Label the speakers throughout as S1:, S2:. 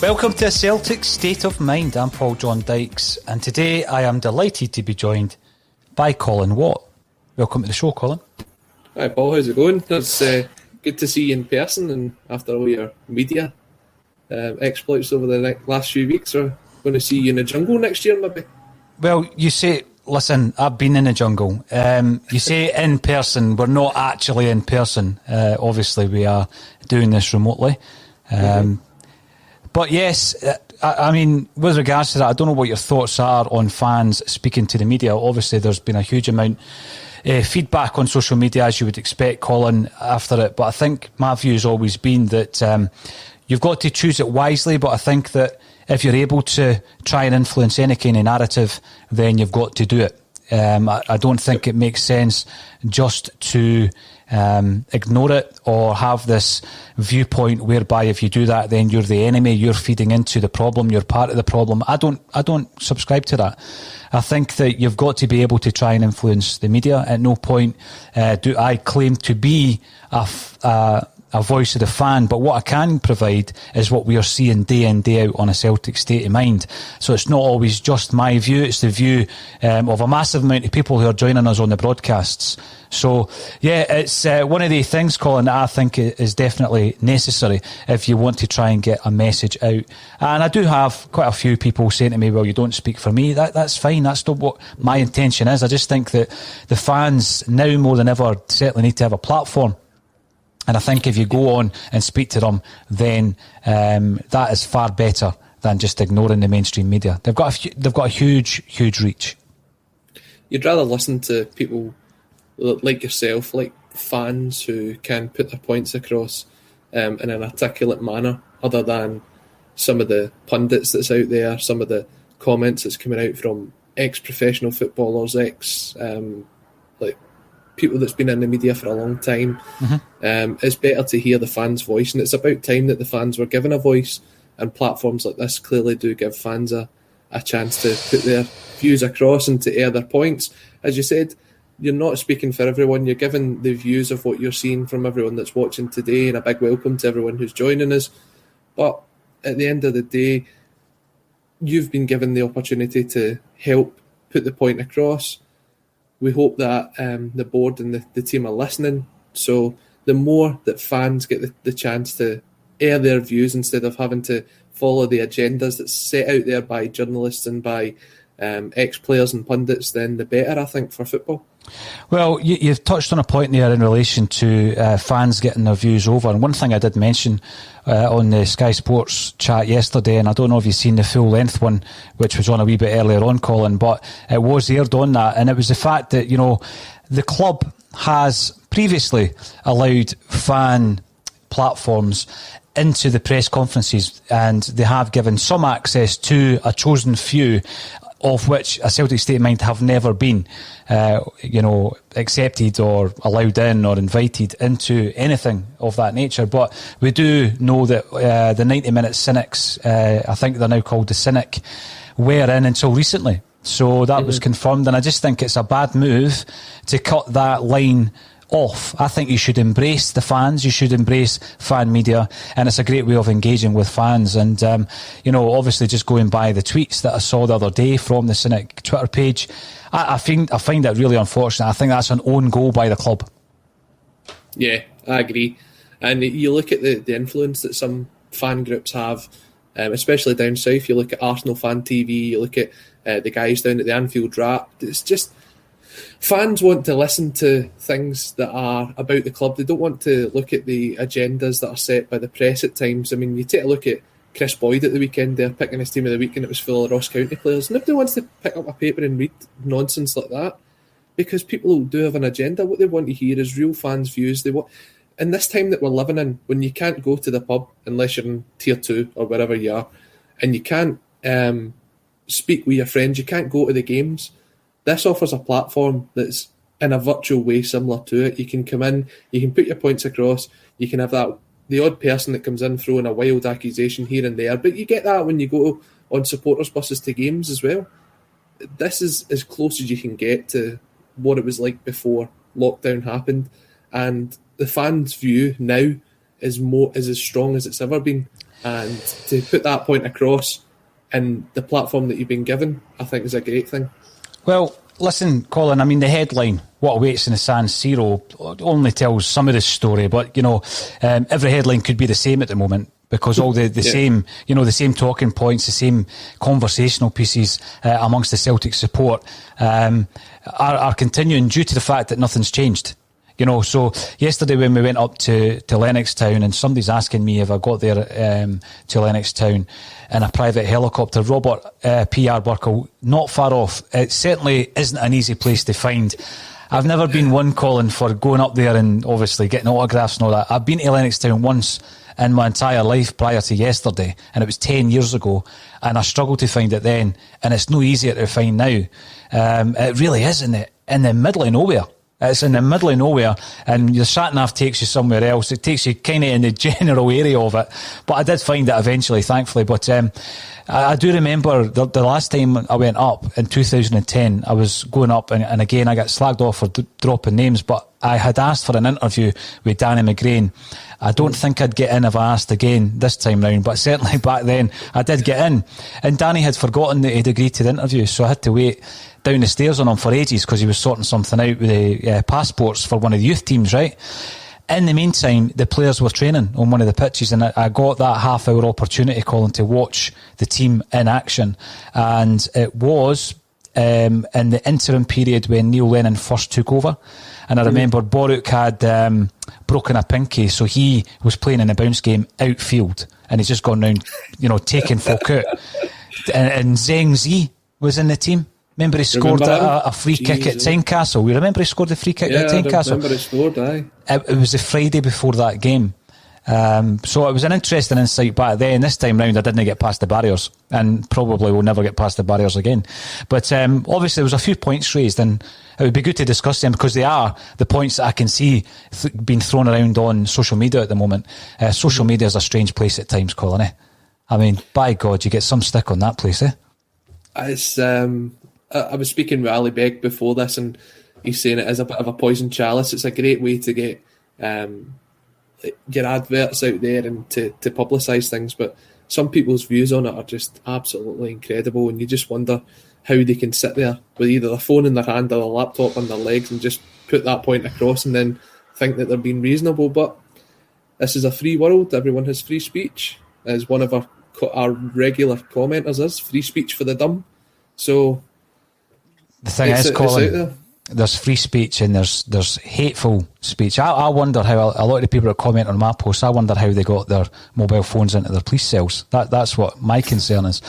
S1: Welcome to Celtic State of Mind. I'm John Dykes, and today I am delighted to be joined by Colin Watt. Welcome to the show, Colin.
S2: Hi Paul, how's it going? It's good to see you in person, and after all your media exploits over the last few weeks, we're going to see you in the jungle next year maybe.
S1: Well, you say, listen, I've been in the jungle. You say in person, we're not actually in person. Obviously we are doing this remotely. But yes, I mean, with regards to that, I don't know what your thoughts are on fans speaking to the media. Obviously, there's been a huge amount of feedback on social media, as you would expect, Colin, after it. But I think my view has always been that you've got to choose it wisely. But I think that if you're able to try and influence any kind of narrative, then you've got to do it. I don't think it makes sense just to ignore it or have this viewpoint whereby if you do that, then you're the enemy, you're feeding into the problem, you're part of the problem. I don't subscribe to that. I think that you've got to be able to try and influence the media. At no point do I claim to be a voice of the fan, but what I can provide is what we are seeing day in, day out on a Celtic State of Mind. So it's not always just my view, it's the view of a massive amount of people who are joining us on the broadcasts. So, yeah, it's one of the things, Colin, that I think is definitely necessary if you want to try and get a message out. And I do have quite a few people saying to me, well, you don't speak for me. That's fine. That's not what my intention is. I just think that the fans now more than ever certainly need to have a platform. And I think if you go on and speak to them, then that is far better than just ignoring the mainstream media. They've got a huge reach.
S2: You'd rather listen to people like yourself, like fans who can put their points across in an articulate manner, other than some of the pundits that's out there, some of the comments that's coming out from ex-professional footballers, like people that's been in the media for a long time. It's better to hear the fans' voice, and it's about time that the fans were given a voice, and platforms like this clearly do give fans a chance to put their views across and to air their points. As you said, you're not speaking for everyone, you're giving the views of what you're seeing from everyone that's watching today, and a big welcome to everyone who's joining us. But at the end of the day, you've been given the opportunity to help put the point across. We hope that the board and the team are listening. So the more that fans get the chance to air their views instead of having to follow the agendas that's set out there by journalists and by ex-players and pundits, then the better, I think, for football.
S1: Well, you've touched on a point there in relation to fans getting their views over. And one thing I did mention on the Sky Sports chat yesterday, and I don't know if you've seen the full-length one, which was on a wee bit earlier on, Colin, but it was aired on that. And it was the fact that, you know, the club has previously allowed fan platforms into the press conferences, and they have given some access to a chosen few, of which a Celtic State of Mind have never been, accepted or allowed in or invited into anything of that nature. But we do know that the 90-minute Cynics, I think they're now called the Cynic, were in until recently. So that was confirmed, and I just think it's a bad move to cut that line off. I think you should embrace the fans, you should embrace fan media, and it's a great way of engaging with fans. And obviously just going by the tweets that I saw the other day from the Cynic Twitter page, I find that really unfortunate. I think that's an own goal by the club.
S2: Yeah, I agree. And you look at the influence that some fan groups have, especially down south. You look at Arsenal Fan TV, you look at the guys down at the Anfield Wrap. It's just, fans want to listen to things that are about the club. They don't want to look at the agendas that are set by the press at times. I mean, you take a look at Chris Boyd at the weekend there, picking his team of the week, and it was full of Ross County players. Nobody wants to pick up a paper and read nonsense like that. because people do have an agenda. What they want to hear is real fans' views. They want, in this time that we're living in, when you can't go to the pub unless you're in tier 2 or wherever you are, and you can't speak with your friends, you can't go to the games, this offers a platform that's in a virtual way similar to it. You can come in, you can put your points across, you can have that the odd person that comes in throwing a wild accusation here and there, but you get that when you go on supporters buses to games as well. This is as close as you can get to what it was like before lockdown happened, and the fans' view now is as strong as it's ever been, and to put that point across in the platform that you've been given, I think is a great thing.
S1: Well, listen, Colin, I mean, the headline, what awaits in the San Siro, only tells some of this story, but, every headline could be the same at the moment, because all the same, the same talking points, the same conversational pieces amongst the Celtic support are continuing due to the fact that nothing's changed. So yesterday when we went up to Lennoxtown, and somebody's asking me if I got there to Lennoxtown in a private helicopter, Robert, PR worker, not far off. It certainly isn't an easy place to find. I've never been one, Colin, for going up there and obviously getting autographs and all that. I've been to Lennoxtown once in my entire life prior to yesterday, and it was 10 years ago, and I struggled to find it then, and it's no easier to find now. It really is in the middle of nowhere. It's in the middle of nowhere, and your sat-nav takes you somewhere else. It takes you kind of in the general area of it. But I did find it eventually, thankfully. But I do remember the last time I went up in 2010, I was going up, and again, I got slagged off for dropping names, but I had asked for an interview with Danny McGrain. I don't think I'd get in if I asked again this time round, but certainly back then I did get in. And Danny had forgotten that he'd agreed to the interview, so I had to wait down the stairs on him for ages because he was sorting something out with the passports for one of the youth teams, right? In the meantime, the players were training on one of the pitches, and I got that half-hour opportunity, Colin, to watch the team in action. And it was in the interim period when Neil Lennon first took over. And I remember Boruk had broken a pinky, so he was playing in a bounce game outfield, and he's just gone round, taking folk out. And Zheng Zi was in the team. Remember he scored a free kick at Tynecastle. We remember he scored the free kick at Tynecastle.
S2: I remember he scored, aye.
S1: It was the Friday before that game. So it was an interesting insight back then. This time round I didn't get past the barriers, and probably will never get past the barriers again. But obviously there was a few points raised, and it would be good to discuss them because they are the points that I can see being thrown around on social media at the moment. Social media is a strange place at times, Colin. I mean, by God, you get some stick on that place, eh?
S2: It's, I was speaking with Ali Begg before this, and he's saying it is a bit of a poison chalice. It's a great way to get your adverts out there and to publicise things, but some people's views on it are just absolutely incredible, and you just wonder how they can sit there with either their phone in their hand or their laptop on their legs and just put that point across and then think that they're being reasonable. But this is a free world. Everyone has free speech, as one of our regular commenters is. Free speech for the dumb. So
S1: the thing is, Colin, there's free speech and there's hateful speech. I wonder how a lot of the people that comment on my posts, I wonder how they got their mobile phones into their police cells. That's what my concern is.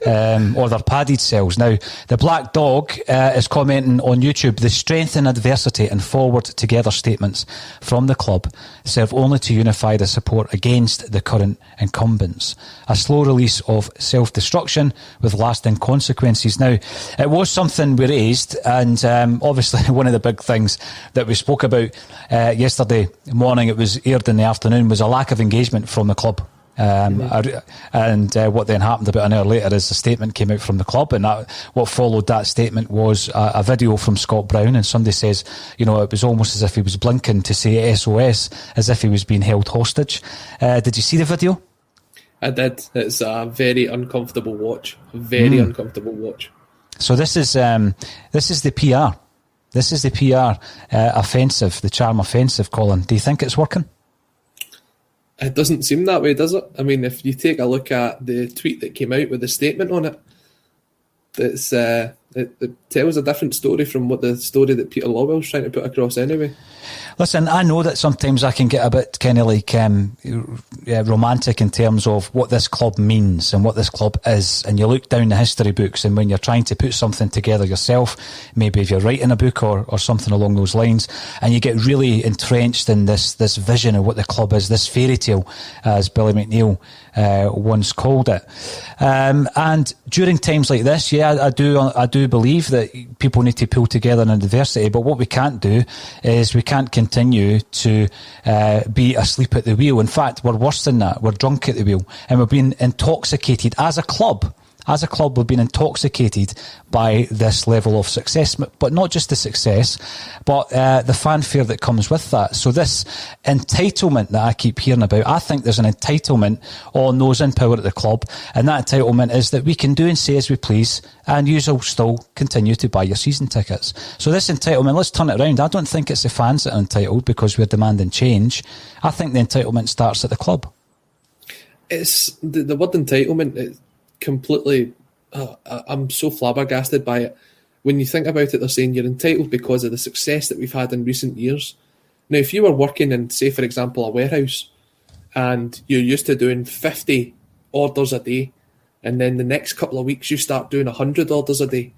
S1: Or their padded cells. Now, the Black Dog is commenting on YouTube, the strength in adversity and forward together statements from the club serve only to unify the support against the current incumbents. A slow release of self-destruction with lasting consequences. Now, it was something we raised, and obviously one of the big things that we spoke about yesterday morning, it was aired in the afternoon, was a lack of engagement from the club. And what then happened about an hour later is a statement came out from the club, and what followed that statement was a video from Scott Brown, and somebody says, it was almost as if he was blinking to say SOS, as if he was being held hostage. Did you see the video?
S2: I did. It's a very uncomfortable watch. Very uncomfortable watch.
S1: So this is the PR. This is the PR offensive, the charm offensive, Colin. Do you think it's working?
S2: It doesn't seem that way, does it? I mean, if you take a look at the tweet that came out with the statement on it, it tells a different story from what the story that Peter Lawwell's trying to put across anyway.
S1: Listen, I know that sometimes I can get a bit kind of like romantic in terms of what this club means and what this club is. And you look down the history books, and when you're trying to put something together yourself, maybe if you're writing a book or something along those lines, and you get really entrenched in this vision of what the club is, this fairy tale, as Billy McNeil once called it. And during times like this, I do believe that people need to pull together in adversity. But what we can't do is we can't continue to be asleep at the wheel. In fact, we're worse than that. We're drunk at the wheel, and we've been intoxicated as a club. As a club, we've been intoxicated by this level of success, but not just the success, but the fanfare that comes with that. So this entitlement that I keep hearing about, I think there's an entitlement on those in power at the club, and that entitlement is that we can do and say as we please, and you will still continue to buy your season tickets. So this entitlement, let's turn it around. I don't think it's the fans that are entitled because we're demanding change. I think the entitlement starts at the club.
S2: It's the word entitlement. Completely, I'm so flabbergasted by it. When you think about it, they're saying you're entitled because of the success that we've had in recent years. Now, if you were working in, say, for example, a warehouse, and you're used to doing 50 orders a day, and then the next couple of weeks you start doing 100 orders a day,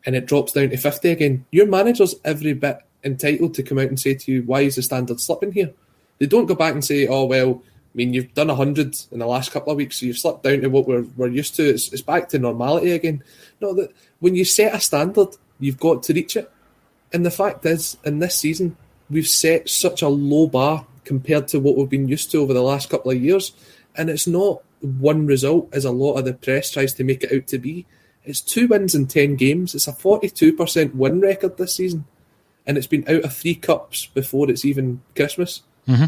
S2: and it drops down to 50 again, your manager's every bit entitled to come out and say to you, why is the standard slipping here? They don't go back and say, oh, well, I mean, you've done 100 in the last couple of weeks, so you've slipped down to what we're used to. It's back to normality again. No, that when you set a standard, you've got to reach it. And the fact is, in this season, we've set such a low bar compared to what we've been used to over the last couple of years. And it's not one result, as a lot of the press tries to make it out to be. It's 2 wins in 10 games. It's a 42% win record this season. And it's been out of 3 cups before it's even Christmas.
S1: Mm-hmm.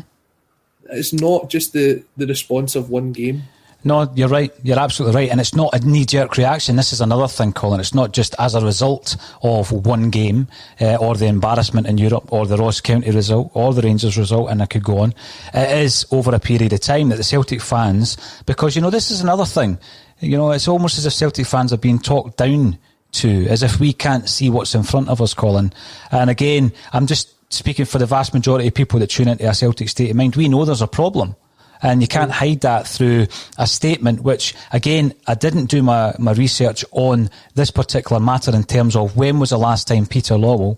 S2: It's not just the response of one game.
S1: No, you're right. You're absolutely right. And it's not a knee-jerk reaction. This is another thing, Colin. It's not just as a result of one game or the embarrassment in Europe or the Ross County result or the Rangers result, and I could go on. It is over a period of time that the Celtic fans, because, this is another thing. It's almost as if Celtic fans are being talked down to, as if we can't see what's in front of us, Colin. And again, I'm just speaking for the vast majority of people that tune into a Celtic State of Mind. We know there's a problem, and you can't hide that through a statement, which, again, I didn't do my research on this particular matter in terms of when was the last time Peter Lawwell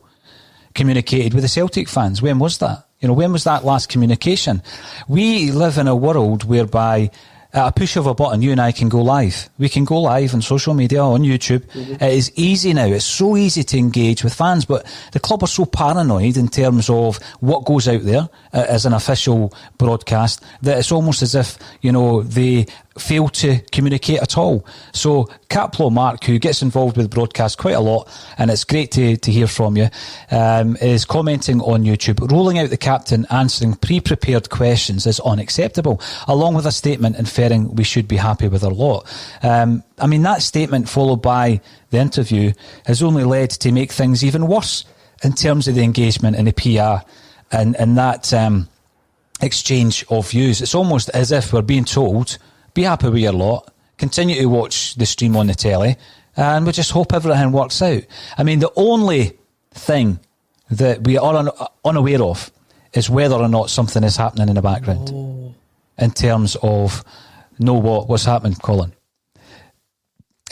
S1: communicated with the Celtic fans. When was that? When was that last communication? We live in a world whereby at a push of a button, you and I can go live. We can go live on social media, on YouTube. Mm-hmm. It is easy now. It's so easy to engage with fans, but the club are so paranoid in terms of what goes out there as an official broadcast that it's almost as if, they fail to communicate at all. So Caplo Mark, who gets involved with broadcast quite a lot, and it's great to hear from you, is commenting on YouTube, rolling out the captain answering pre-prepared questions is unacceptable, along with a statement inferring we should be happy with our lot. That statement followed by the interview has only led to make things even worse in terms of the engagement and the PR and that exchange of views. It's almost as if we're being told, be happy with your lot, continue to watch the stream on the telly, and we just hope everything works out. The only thing that we are unaware of is whether or not something is happening in the background. In terms of what's happening, Colin.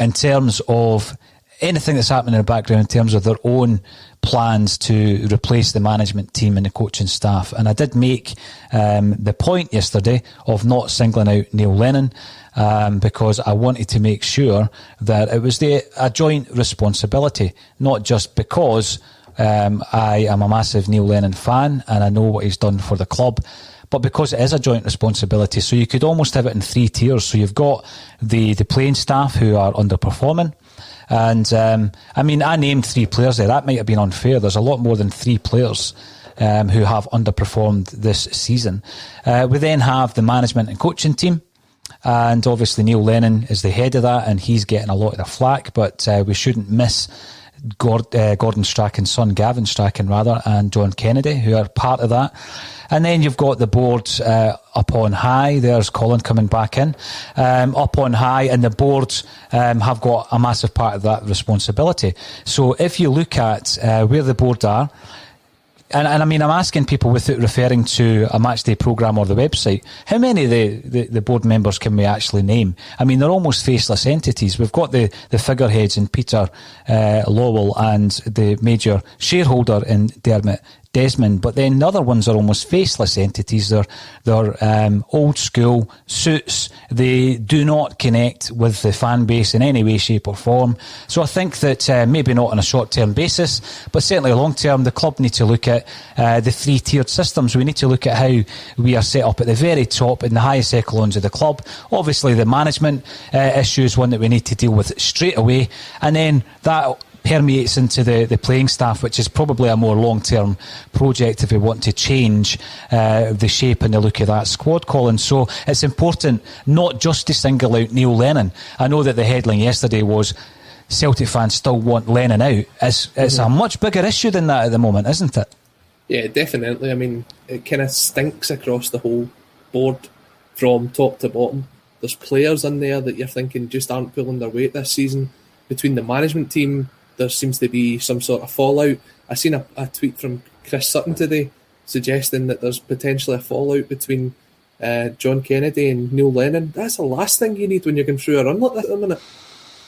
S1: In terms of anything that's happening in the background in terms of their own plans to replace the management team and the coaching staff. And I did make the point yesterday of not singling out Neil Lennon because I wanted to make sure that it was a joint responsibility, not just because I am a massive Neil Lennon fan and I know what he's done for the club, but because it is a joint responsibility. So you could almost have it in 3 tiers. So you've got the playing staff who are underperforming. And I named 3 players there. That might have been unfair. There's a lot more than 3 players who have underperformed this season. We then have the management and coaching team. And obviously Neil Lennon is the head of that, and he's getting a lot of the flack. But we shouldn't miss Gordon Strachan's son, Gavin Strachan, and John Kennedy, who are part of that. And then you've got the board up on high. There's Colin coming back in. Up on high, and the board have got a massive part of that responsibility. So if you look at where the board are, and I mean, I'm asking people without referring to a matchday programme or the website, how many of the board members can we actually name? I mean, they're almost faceless entities. We've got the figureheads in Peter Lowell and the major shareholder in Dermot Desmond, but then the other ones are almost faceless entities. They're old school suits. They do not connect with the fan base in any way, shape or form. So I think that maybe not on a short-term basis, but certainly long-term, the club need to look at the three-tiered systems. We need to look at how we are set up at the very top in the highest echelons of the club. Obviously, the management issue is one that we need to deal with straight away, and then that permeates into the playing staff, which is probably a more long-term project if we want to change the shape and the look of that squad, Colin. So it's important not just to single out Neil Lennon. I know that the headline yesterday was Celtic fans still want Lennon out. It's a much bigger issue than that at the moment, isn't it?
S2: Yeah, definitely. I mean, it kind of stinks across the whole board from top to bottom. There's players in there that you're thinking just aren't pulling their weight this season. Between the management team, there seems to be some sort of fallout. I seen a tweet from Chris Sutton today suggesting that there's potentially a fallout between John Kennedy and Neil Lennon. That's the last thing you need when you're going through a run like that at the minute.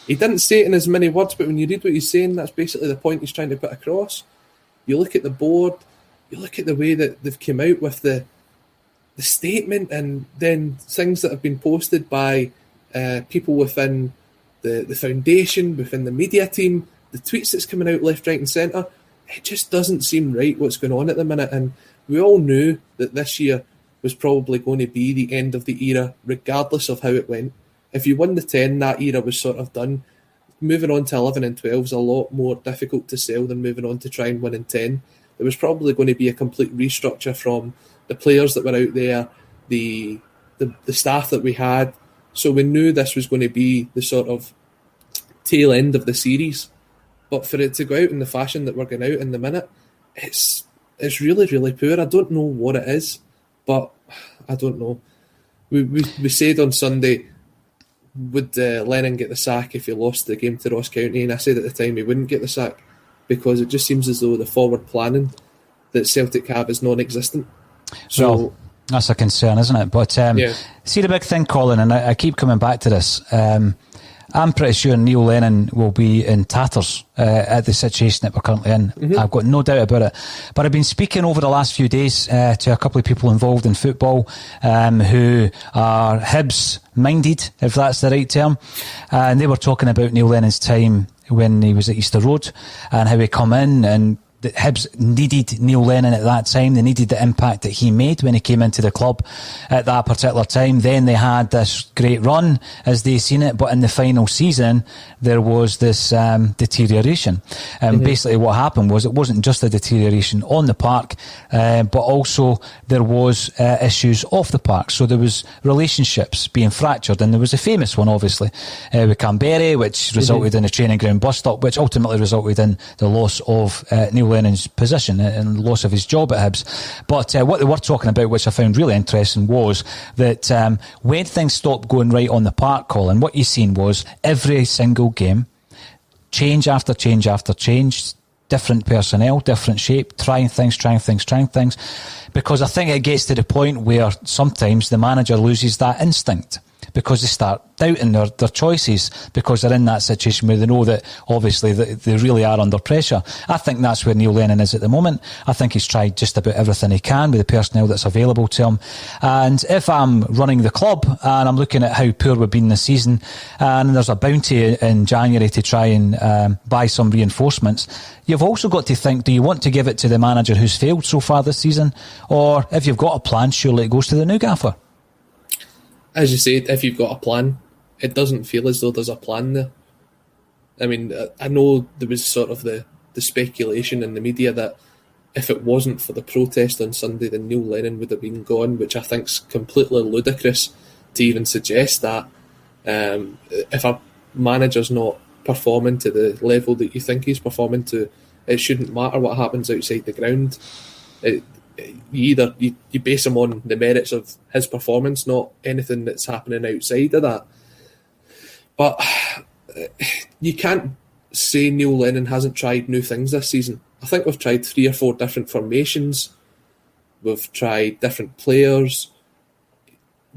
S2: He didn't say it in as many words, but when you read what he's saying, that's basically the point he's trying to put across. You look at the board, you look at the way that they've come out with the statement, and then things that have been posted by people within the foundation, within the media team, the tweets that's coming out left, right and centre. It just doesn't seem right what's going on at the minute, and we all knew that this year was probably going to be the end of the era regardless of how it went. If you won the 10, that era was sort of done. Moving on to 11 and 12 is a lot more difficult to sell than moving on to try and win in 10. There was probably going to be a complete restructure from the players that were out there, the staff that we had. So we knew this was going to be the sort of tail end of the series. But for it to go out in the fashion that we're going out in the minute, it's really, really poor. I don't know what it is, but I don't know. We said on Sunday, would Lennon get the sack if he lost the game to Ross County? And I said at the time he wouldn't get the sack because it just seems as though the forward planning that Celtic have is non-existent. So
S1: well, that's a concern, isn't it? But see the big thing, Colin, and I keep coming back to this. I'm pretty sure Neil Lennon will be in tatters at the situation that we're currently in. Mm-hmm. I've got no doubt about it. But I've been speaking over the last few days to a couple of people involved in football who are Hibs-minded, if that's the right term. And they were talking about Neil Lennon's time when he was at Easter Road and how he come in and that Hibs needed Neil Lennon at that time. They needed the impact that he made when he came into the club at that particular time. Then they had this great run, as they seen it, but in the final season, there was this deterioration. Basically what happened was it wasn't just a deterioration on the park, but also there was issues off the park. So there was relationships being fractured, and there was a famous one, obviously, with Canberra, which resulted in a training ground bust-up, which ultimately resulted in the loss of Neil Lennon's position and loss of his job at Hibs. But what they were talking about, which I found really interesting, was that when things stopped going right on the park, Colin, what you seen was every single game, change after change after change, different personnel, different shape, trying things, because I think it gets to the point where sometimes the manager loses that instinct because they start doubting their choices because they're in that situation where they know that obviously they really are under pressure. I think that's where Neil Lennon is at the moment. I think he's tried just about everything he can with the personnel that's available to him. And if I'm running the club and I'm looking at how poor we've been this season, and there's a bounty in January to try and buy some reinforcements, you've also got to think, do you want to give it to the manager who's failed so far this season? Or if you've got a plan, surely it goes to the new gaffer.
S2: As you said, if you've got a plan, it doesn't feel as though there's a plan there. I mean, I know there was sort of the speculation in the media that if it wasn't for the protest on Sunday, then Neil Lennon would have been gone, which I think's completely ludicrous to even suggest that. If a manager's not performing to the level that you think he's performing to, it shouldn't matter what happens outside the ground. You base him on the merits of his performance, not anything that's happening outside of that. But you can't say Neil Lennon hasn't tried new things this season. I think we've tried 3 or 4 different formations. We've tried different players.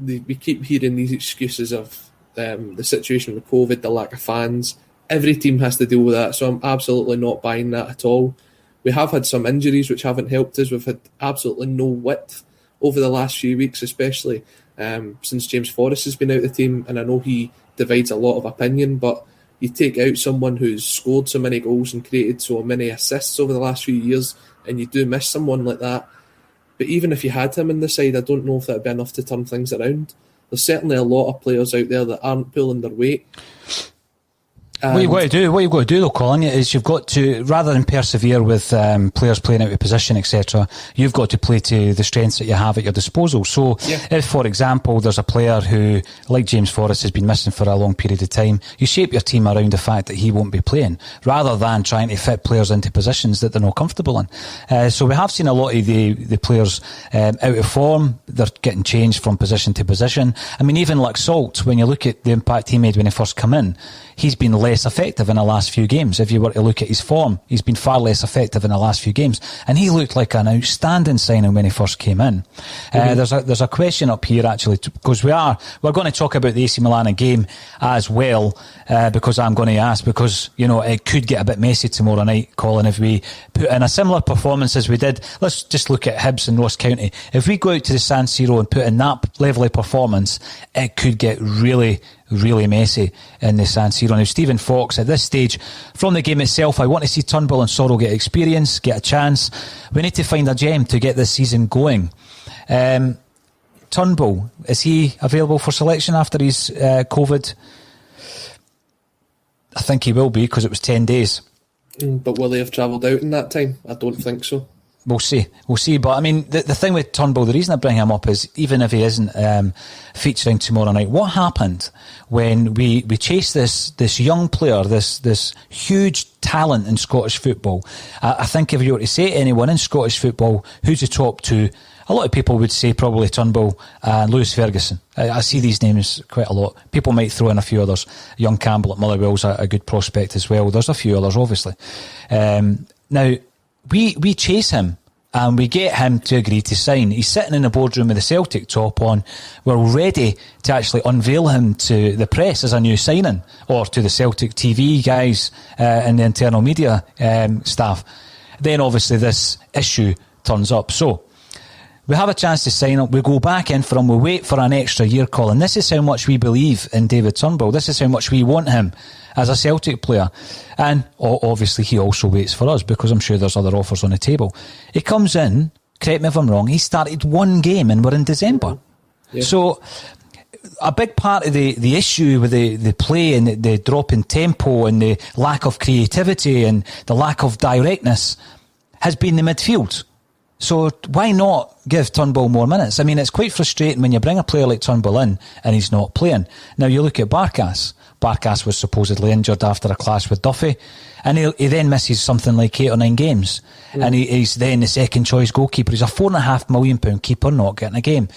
S2: We keep hearing these excuses of the situation with COVID, the lack of fans. Every team has to deal with that, so I'm absolutely not buying that at all. We have had some injuries which haven't helped us. We've had absolutely no width over the last few weeks, especially since James Forrest has been out of the team, and I know he divides a lot of opinion, but you take out someone who's scored so many goals and created so many assists over the last few years, and you do miss someone like that. But even if you had him in the side, I don't know if that would be enough to turn things around. There's certainly a lot of players out there that aren't pulling their weight.
S1: What you've got to do though, Colin, is you've got to, rather than persevere with players playing out of position, etc., you've got to play to the strengths that you have at your disposal. So if, for example, there's a player who, like James Forrest, has been missing for a long period of time, you shape your team around the fact that he won't be playing, rather than trying to fit players into positions that they're not comfortable in. So we have seen a lot of the players out of form. They're getting changed from position to position. I mean, even like Salt, when you look at the impact he made when he first come in, he's been less effective in the last few games. If you were to look at his form, he's been far less effective in the last few games, and he looked like an outstanding signing when he first came in. There's a question up here actually, because we're going to talk about the AC Milan game as well, because I'm going to ask, because it could get a bit messy tomorrow night, Colin, if we put in a similar performance as we did. Let's just look at Hibs and Ross County. If we go out to the San Siro and put in that level of performance, it could get really messy in the San Siro. Now, Stephen Fox, at this stage, from the game itself, I want to see Turnbull and Sorrell get experience, get a chance. We need to find a gem to get this season going. Turnbull, is he available for selection after his COVID? I think he will be, because it was 10 days.
S2: But will he have travelled out in that time? I don't think so.
S1: We'll see. But I mean, the thing with Turnbull, the reason I bring him up is, even if he isn't featuring tomorrow night, what happened when we chased this young player, this huge talent in Scottish football? I think if you were to say to anyone in Scottish football who's the top two, a lot of people would say probably Turnbull and Lewis Ferguson. I see these names quite a lot. People might throw in a few others. Young Campbell at Motherwell's a good prospect as well. There's a few others, obviously. Now, we chase him and we get him to agree to sign. He's sitting in the boardroom with the Celtic top on. We're ready to actually unveil him to the press as a new signing, or to the Celtic TV guys and the internal media staff. Then obviously this issue turns up. So we have a chance to sign him. We go back in for him. We wait for an extra year, Colin. This is how much we believe in David Turnbull. This is how much we want him as a Celtic player. And obviously he also waits for us, because I'm sure there's other offers on the table. He comes in, correct me if I'm wrong, he started one game and we're in December. Yeah. So a big part of the issue with the play and the drop in tempo and the lack of creativity and the lack of directness has been the midfield. So why not give Turnbull more minutes? I mean, it's quite frustrating when you bring a player like Turnbull in and he's not playing. Now, you look at Barkas. Barkas was supposedly injured after a clash with Duffy, and he then misses something like 8 or 9 games. And he's then the second choice goalkeeper. He's a £4.5 million keeper not getting a game.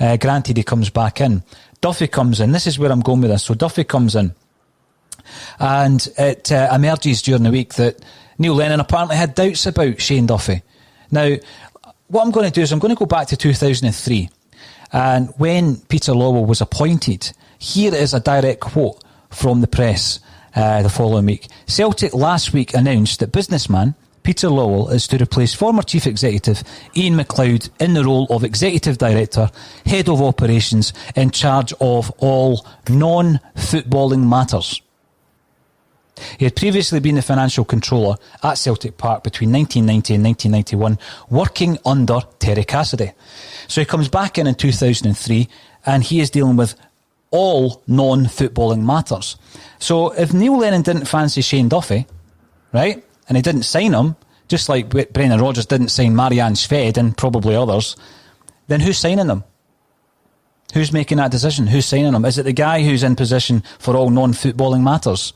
S1: Granted, he comes back in. Duffy comes in. This is where I'm going with this. So Duffy comes in, and it emerges during the week that Neil Lennon apparently had doubts about Shane Duffy. Now, what I'm going to do is I'm going to go back to 2003, and when Peter Lawwell was appointed, here is a direct quote from the press the following week. Celtic last week announced that businessman Peter Lawwell is to replace former Chief Executive Ian McLeod in the role of Executive Director, Head of Operations, in charge of all non-footballing matters. He had previously been the financial controller at Celtic Park between 1990 and 1991, working under Terry Cassidy. So he comes back in 2003, and he is dealing with all non-footballing matters. So if Neil Lennon didn't fancy Shane Duffy, right, and he didn't sign him, just like Brendan Rodgers didn't sign Marianne Sved and probably others, then who's signing them? Who's making that decision? Who's signing them? Is it the guy who's in position for all non-footballing matters?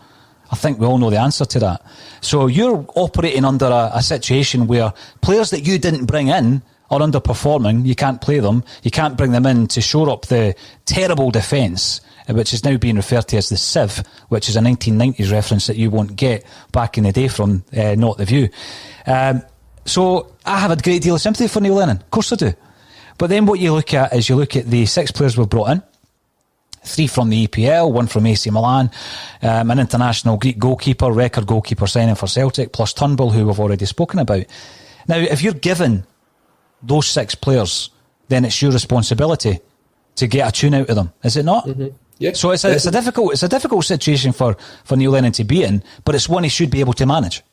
S1: I think we all know the answer to that. So you're operating under a situation where players that you didn't bring in are underperforming, you can't play them. You can't bring them in to shore up the terrible defence, which is now being referred to as the sieve, which is a 1990s reference that you won't get back in the day from Not The View. So I have a great deal of sympathy for Neil Lennon. Of course I do. But then what you look at is you look at the 6 players we've brought in. 3 from the EPL, 1 from AC Milan, an international Greek goalkeeper, record goalkeeper signing for Celtic, plus Turnbull, who we've already spoken about. Now, if you're given those 6 players, then it's your responsibility to get a tune out of them, is it not?
S2: Mm-hmm. Yeah.
S1: So it's a difficult situation for Neil Lennon to be in, but it's one he should be able to manage.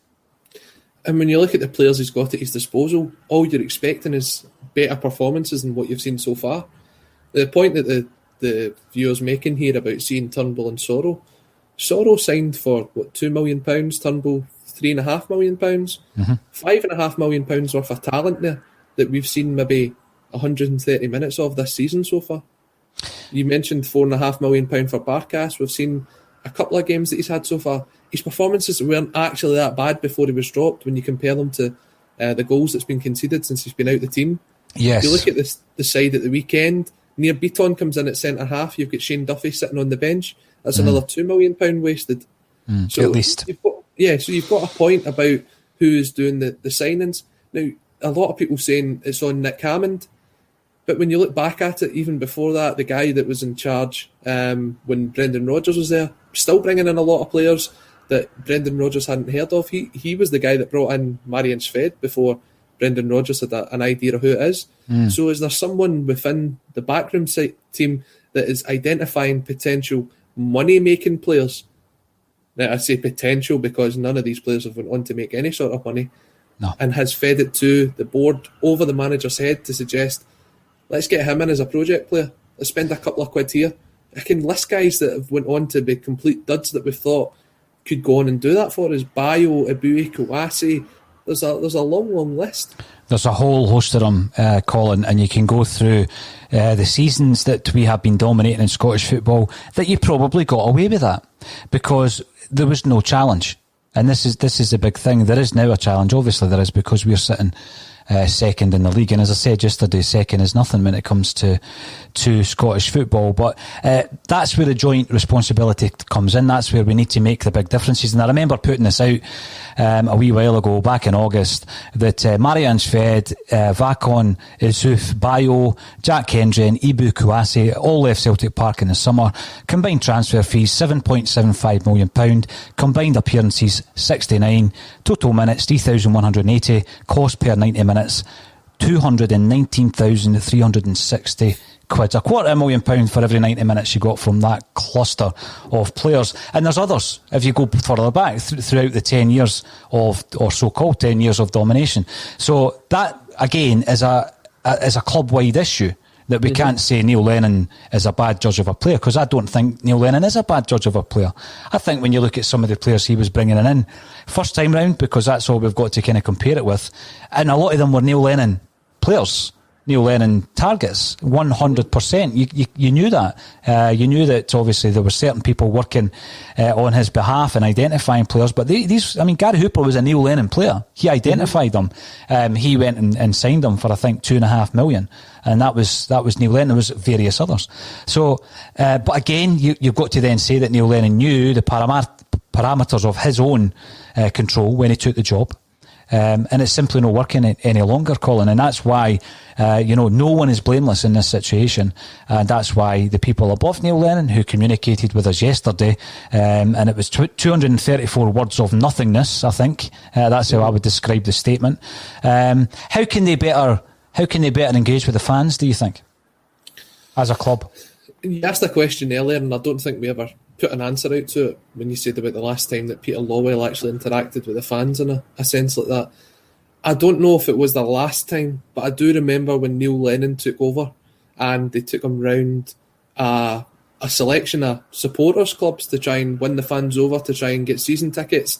S2: And when you look at the players he's got at his disposal, all you're expecting is better performances than what you've seen so far. The point that the viewers making here about seeing Turnbull and Sorrow signed for £2 million, Turnbull £3.5 million, £5.5 million worth of talent there that we've seen maybe 130 minutes of this season so far. You mentioned £4.5 million for Barkas. We've seen a couple of games that he's had so far. His performances weren't actually that bad before he was dropped when you compare them to the goals that's been conceded since he's been out of the team.
S1: Yes.
S2: You look at the side at the weekend, Near Beaton comes in at centre-half. You've got Shane Duffy sitting on the bench. That's another £2 million wasted. So
S1: at least.
S2: So you've got a point about who's doing the signings. Now, a lot of people saying it's on Nick Hammond, but when you look back at it, even before that, the guy that was in charge when Brendan Rodgers was there, still bringing in a lot of players that Brendan Rodgers hadn't heard of. He was the guy that brought in Marian Sved before Brendan Rodgers had an idea of who it is. So is there someone within the backroom team that is identifying potential money-making players? Now, I say potential because none of these players have went on to make any sort of money.
S1: No.
S2: And has fed it to the board over the manager's head to suggest, let's get him in as a project player. Let's spend a couple of quid here. I can list guys that have went on to be complete duds that we thought could go on and do that for us. Bayo, Ibui, Kouassi. There's a long list.
S1: There's a whole host of them, Colin, and you can go through the seasons that we have been dominating in Scottish football that you probably got away with that because there was no challenge. And this is the big thing. There is now a challenge. Obviously there is, because we're sitting second in the league. And as I said yesterday, second is nothing when it comes to Scottish football. But that's where the joint responsibility comes in. That's where we need to make the big differences. And I remember putting this out a wee while ago, back in August, that Marian Sved, Vakon, Izuf, Bayo, Jack Hendry and Ibu Kouassi all left Celtic Park in the summer. Combined transfer fees, £7.75 million. Combined appearances, 69. Total minutes, 3,180. Cost per 90 minutes, 219,360 quid. £250,000 for every 90 minutes you got from that cluster of players. And there's others, if you go further back, throughout the 10 years of, or so-called 10 years of domination. So that, again, is a club-wide issue, that we can't say Neil Lennon is a bad judge of a player, because I don't think Neil Lennon is a bad judge of a player. I think when you look at some of the players he was bringing in, first time round, because that's all we've got to kind of compare it with, and a lot of them were Neil Lennon players, Neil Lennon targets, 100%. You knew that. You knew that obviously there were certain people working on his behalf and identifying players, but Gary Hooper was a Neil Lennon player. He identified them. He went and signed them for, I think, £2.5 million. And that was Neil Lennon. There was various others. So, but again, you've got to then say that Neil Lennon knew the parameters of his own control when he took the job. And it's simply not working any longer, Colin. And that's why, no one is blameless in this situation. And that's why the people above Neil Lennon, who communicated with us yesterday, and it was 234 words of nothingness, I think. That's how I would describe the statement. How can they better engage with the fans, do you think, as a club?
S2: You asked a question earlier, and I don't think we ever put an answer out to it when you said about the last time that Peter Lawwell actually interacted with the fans in a sense like that. I don't know if it was the last time, but I do remember when Neil Lennon took over and they took him round a selection of supporters clubs to try and win the fans over, to try and get season tickets.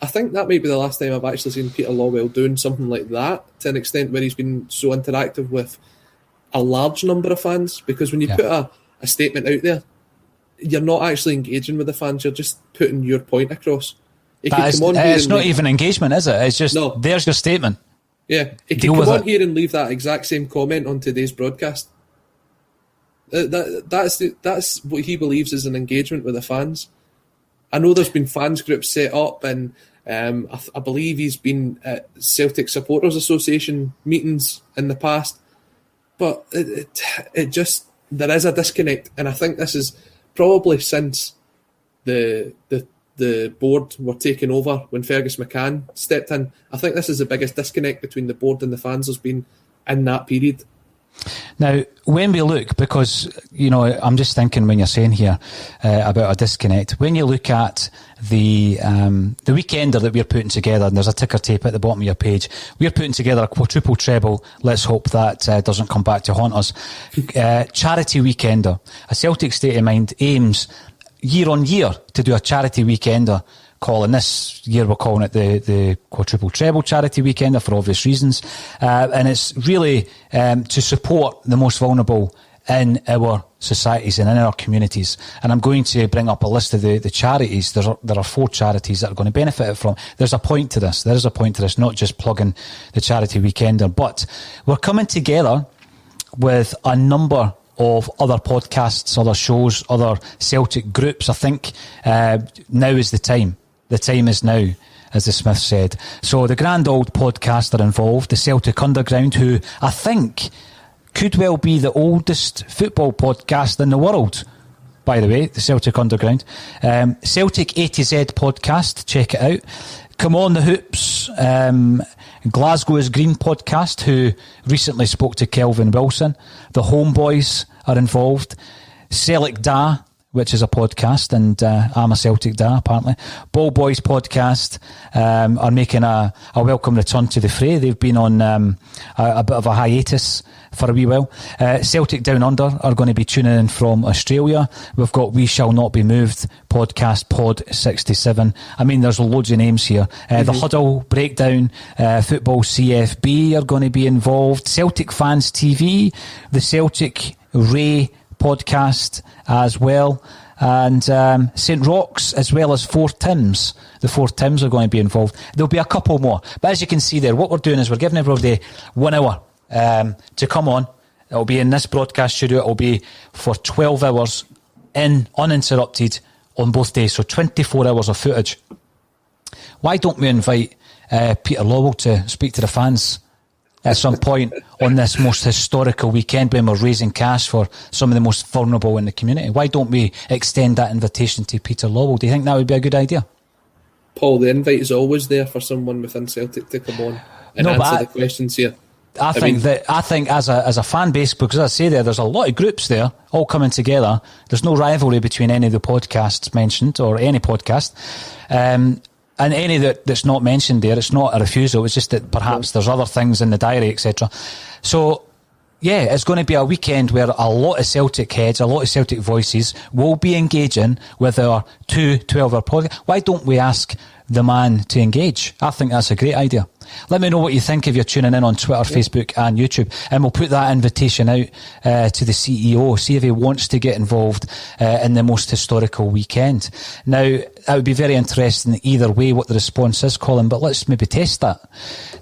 S2: I think that might be the last time I've actually seen Peter Lawwell doing something like that, to an extent where he's been so interactive with a large number of fans. Because when you put a statement out there, you're not actually engaging with the fans, you're just putting your point across.
S1: It's not even engagement, is it? It's just, there's your statement.
S2: Yeah, he can come on here and leave that exact same comment on today's broadcast. That's what he believes is an engagement with the fans. I know there's been fans groups set up, and I believe he's been at Celtic Supporters Association meetings in the past, but it just, there is a disconnect, and I think this is probably since the board were taken over when Fergus McCann stepped in. I think this is the biggest disconnect between the board and the fans has been in that period.
S1: Now, when we look, because, I'm just thinking when you're saying here about a disconnect, when you look at the weekender that we're putting together, and there's a ticker tape at the bottom of your page, we're putting together a quadruple treble. Let's hope that doesn't come back to haunt us. Charity weekender. A Celtic State of Mind aims year on year to do a charity weekender. Colin, this year we're calling it the quadruple treble charity weekender for obvious reasons, and it's really to support the most vulnerable in our societies and in our communities. And I'm going to bring up a list of the charities. There are 4 charities that are going to benefit from. There's a point to this. There is a point to this, not just plugging the charity weekender, but we're coming together with a number of other podcasts, other shows, other Celtic groups. I think now is the time. The time is now, as the Smith said. So the grand old podcast are involved, the Celtic Underground, who I think could well be the oldest football podcast in the world, by the way, the Celtic Underground. Celtic A to Z podcast, check it out. Come On the Hoops, Glasgow is Green podcast, who recently spoke to Kelvin Wilson. The Homeboys are involved. Celtic Da, which is a podcast, and I'm a Celtic Da, apparently. Ball Boys podcast are making a welcome return to the fray. They've been on a bit of a hiatus for a wee while. Celtic Down Under are going to be tuning in from Australia. We've got We Shall Not Be Moved podcast, Pod 67. I mean, there's loads of names here. The Huddle Breakdown, Football CFB are going to be involved. Celtic Fans TV, the Celtic Ray podcast as well, and St Roch's, as well as 4 Tims. The 4 Tims are going to be involved. There'll be a couple more, but as you can see there, what we're doing is we're giving everybody 1 hour to come on. It'll be in this broadcast studio. It'll be for 12 hours uninterrupted on both days, so 24 hours of footage. Why don't we invite Peter Lowell to speak to the fans at some point on this most historical weekend when we're raising cash for some of the most vulnerable in the community? Why don't we extend that invitation to Peter Lowell? Do you think that would be a good idea?
S2: Paul, the invite is always there for someone within Celtic to come on and answer the questions here.
S1: I think as a fan base, because as I say there's a lot of groups there all coming together. There's no rivalry between any of the podcasts mentioned, or any podcast. And any that's not mentioned there, it's not a refusal. It's just that perhaps there's other things in the diary, etc. So, yeah, it's going to be a weekend where a lot of Celtic heads, a lot of Celtic voices will be engaging with our 12-hour podcast. Why don't we ask the man to engage? I think that's a great idea. Let me know what you think if you're tuning in on Twitter, Facebook and YouTube, and we'll put that invitation out to the CEO, see if he wants to get involved in the most historical weekend. Now, that would be very interesting either way what the response is, Colin, but let's maybe test that.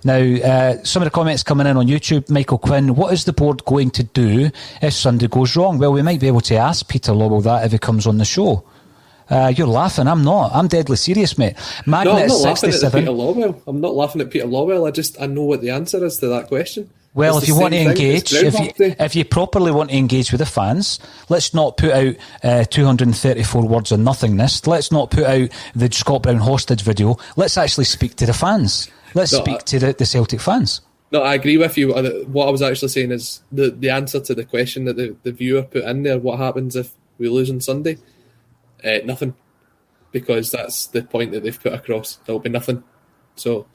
S1: Now, some of the comments coming in on YouTube. Michael Quinn, what is the board going to do if Sunday goes wrong? Well, we might be able to ask Peter Lowell that if he comes on the show. You're laughing. I'm not. I'm deadly serious, mate.
S2: Magnet, no, I'm not laughing at Peter Lowell. I'm not laughing at Peter Lowell. I know what the answer is to that question.
S1: Well, if you want to engage, if you properly want to engage with the fans, let's not put out 234 words of nothingness. Let's not put out the Scott Brown hostage video. Let's actually speak to the fans. Let's speak to the Celtic fans.
S2: No, I agree with you. What I was actually saying is the answer to the question that the viewer put in there, what happens if we lose on Sunday? Nothing, because that's the point that they've put across. There'll be nothing. So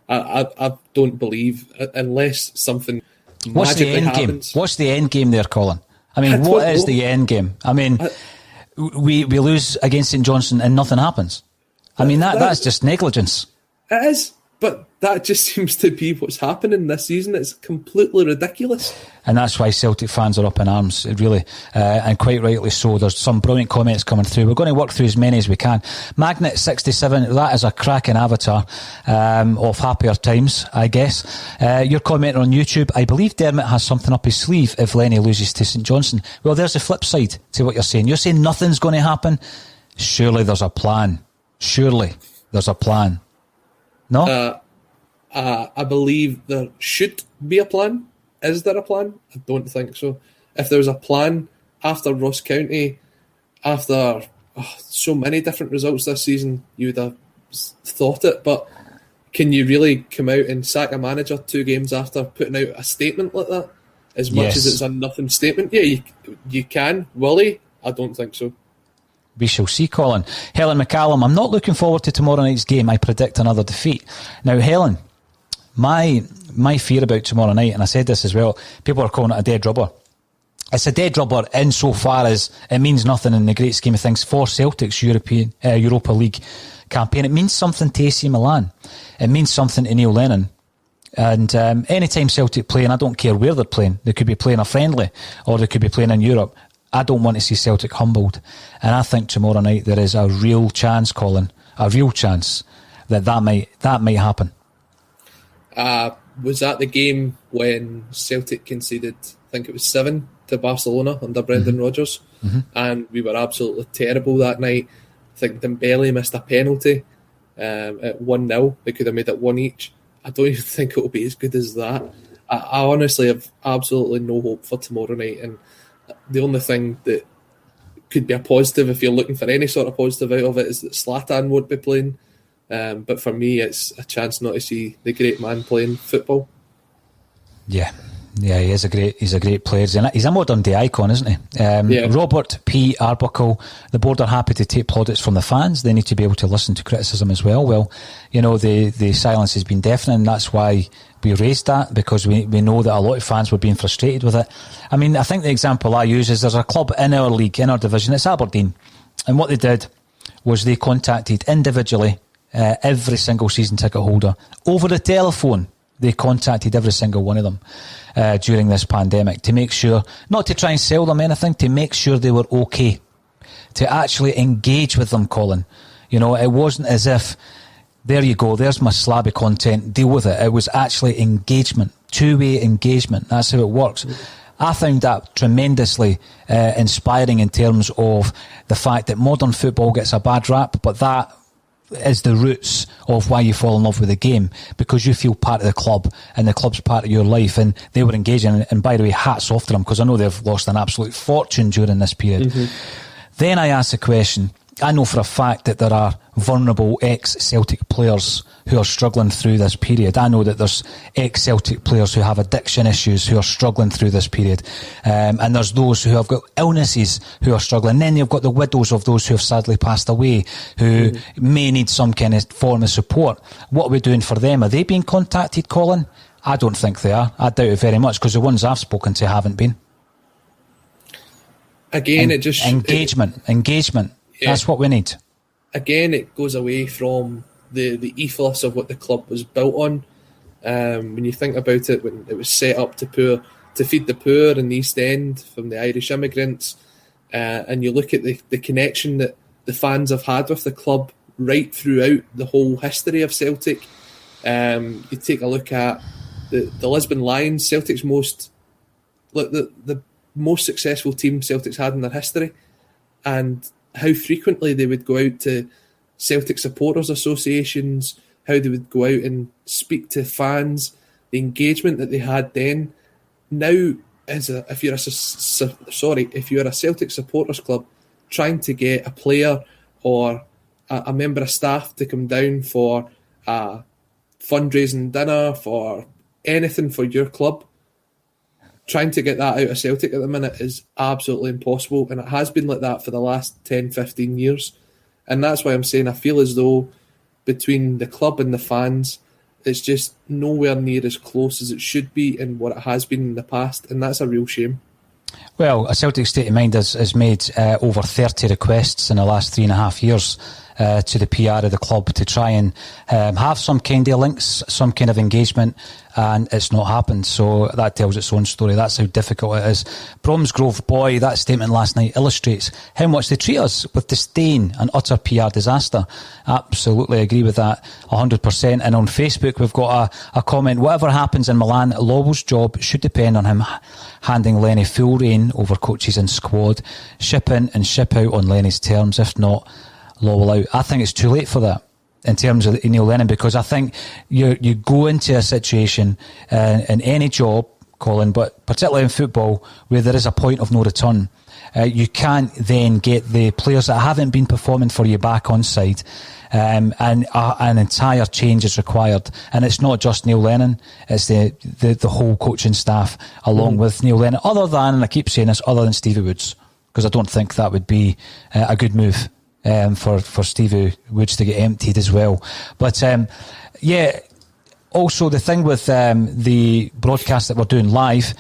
S2: I don't believe, unless something magically happens.
S1: What's the end game there, Colin? I mean, what is the end game? I mean, we lose against St Johnstone and nothing happens. I mean, that's just negligence.
S2: It is, But that just seems to be what's happening this season. It's completely ridiculous.
S1: And that's why Celtic fans are up in arms, really, and quite rightly so. There's some brilliant comments coming through. We're going to work through as many as we can. Magnet67, that is a cracking avatar of happier times, I guess. You're commenting on YouTube. I believe Dermot has something up his sleeve if Lenny loses to St Johnstone. Well, there's the flip side to what you're saying. You're saying nothing's going to happen. Surely there's a plan. Surely there's a plan. No?
S2: I believe there should be a plan. Is there a plan? I don't think so. If there was a plan after Ross County, after so many different results this season, you would have thought it. But can you really come out and sack a manager 2 games after putting out a statement like that? As much as it's a nothing statement? Yeah, you can. Will he? I don't think so.
S1: We shall see, Colin. Helen McCallum, I'm not looking forward to tomorrow night's game. I predict another defeat. Now, Helen, my fear about tomorrow night, and I said this as well, people are calling it a dead rubber. It's a dead rubber insofar as it means nothing in the great scheme of things for Celtic's Europa League campaign. It means something to AC Milan. It means something to Neil Lennon. And anytime Celtic play, and I don't care where they're playing, they could be playing a friendly or they could be playing in Europe, I don't want to see Celtic humbled. And I think tomorrow night there is a real chance, Colin, a real chance that might happen.
S2: Was that the game when Celtic conceded, I think it was 7 to Barcelona under Brendan Rodgers? Mm-hmm. And we were absolutely terrible that night. I think Dembele missed a penalty at 1-0. They could have made it 1 each. I don't even think it will be as good as that. I honestly have absolutely no hope for tomorrow night. And the only thing that could be a positive, if you're looking for any sort of positive out of it, is that Zlatan won't be playing. But for me, it's a chance not to see the great man playing football. Yeah,
S1: he's a great player. He's a modern day icon, isn't he? Robert P. Arbuckle, the board are happy to take plaudits from the fans. They need to be able to listen to criticism as well. Well, the silence has been deafening, and that's why we raised that, because we know that a lot of fans were being frustrated with it. I mean, I think the example I use is there's a club in our league, in our division, it's Aberdeen, and what they did was they contacted individually every single season ticket holder over the telephone. They contacted every single one of them during this pandemic to make sure, not to try and sell them anything, to make sure they were okay, to actually engage with them, Colin. It wasn't as if, there you go, there's my slabby content, deal with it. It was actually engagement, two-way engagement. That's how it works. I found that tremendously inspiring in terms of the fact that modern football gets a bad rap, but that is the roots of why you fall in love with the game, because you feel part of the club and the club's part of your life, and they were engaging. And by the way, hats off to them, because I know they've lost an absolute fortune during this period. Then I asked the question, I know for a fact that there are vulnerable ex-Celtic players who are struggling through this period. I know that there's ex-Celtic players who have addiction issues who are struggling through this period. And there's those who have got illnesses who are struggling. And then you've got the widows of those who have sadly passed away, who may need some kind of form of support. What are we doing for them? Are they being contacted, Colin? I don't think they are. I doubt it very much, because the ones I've spoken to haven't been.
S2: Again,
S1: Engagement. Yeah. That's what we need.
S2: Again, it goes away from the ethos of what the club was built on. When you think about it, when it was set up to feed the poor in the East End from the Irish immigrants, and you look at the connection that the fans have had with the club right throughout the whole history of Celtic. You take a look at the Lisbon Lions, Celtic's the most successful team Celtic's had in their history, and how frequently they would go out to Celtic supporters associations, how they would go out and speak to fans, the engagement that they had then. Now, if you're a Celtic supporters club trying to get a player or a member of staff to come down for a fundraising dinner, for anything for your club, trying to get that out of Celtic at the minute is absolutely impossible, and it has been like that for the last 10, 15 years. And that's why I'm saying I feel as though between the club and the fans, it's just nowhere near as close as it should be and what it has been in the past, and that's a real shame.
S1: Well, a Celtic State of Mind has made over 30 requests in the last 3.5 years to the PR of the club to try and have some kind of links, some kind of engagement, and it's not happened. So that tells its own story. That's how difficult it is. Bromsgrove boy, that statement last night illustrates how much they treat us with disdain and utter PR disaster. Absolutely agree with that 100%. And on Facebook we've got a comment: whatever happens in Milan, Lowell's job should depend on him handing Lenny full reign over coaches and squad. Ship in and ship out on Lenny's terms. If not, Lowell out. I think it's too late for that in terms of Neil Lennon, because I think you go into a situation in any job, Colin, but particularly in football, where there is a point of no return. You can't then get the players that haven't been performing for you back on side, and an entire change is required. And it's not just Neil Lennon, it's the whole coaching staff along with Neil Lennon, other than, and I keep saying this, other than Stevie Woods, because I don't think that would be a good move for Stevie Woods to get emptied as well. But also the thing with the broadcast that we're doing live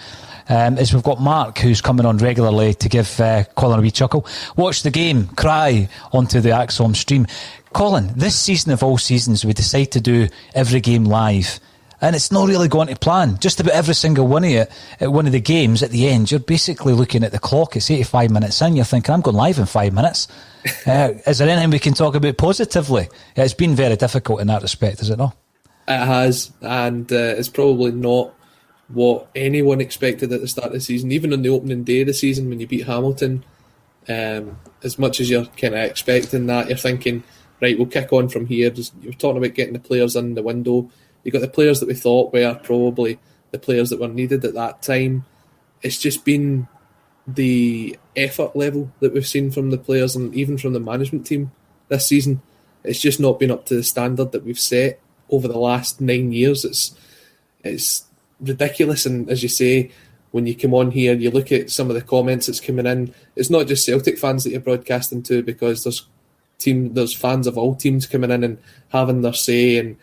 S1: is we've got Mark, who's coming on regularly to give Colin a wee chuckle. Watch the game, cry onto the Axom stream. Colin, this season of all seasons, we decide to do every game live, and it's not really going to plan. Just about every single one of you at one of the games, at the end, you're basically looking at the clock. It's 85 minutes in, you're thinking, I'm going live in 5 minutes. Is there anything we can talk about positively? It's been very difficult in that respect, is it not?
S2: It has, and it's probably not what anyone expected at the start of the season. Even on the opening day of the season, when you beat Hamilton, as much as you're kind of expecting that, you're thinking, right, we'll kick on from here. You're talking about getting the players in the window. You got the players that we thought were probably the players that were needed at that time. It's just been the effort level that we've seen from the players and even from the management team this season. It's just not been up to the standard that we've set over the last 9 years. It's ridiculous. And as you say, when you come on here, you look at some of the comments that's coming in. It's not just Celtic fans that you're broadcasting to, because there's fans of all teams coming in and having their say, and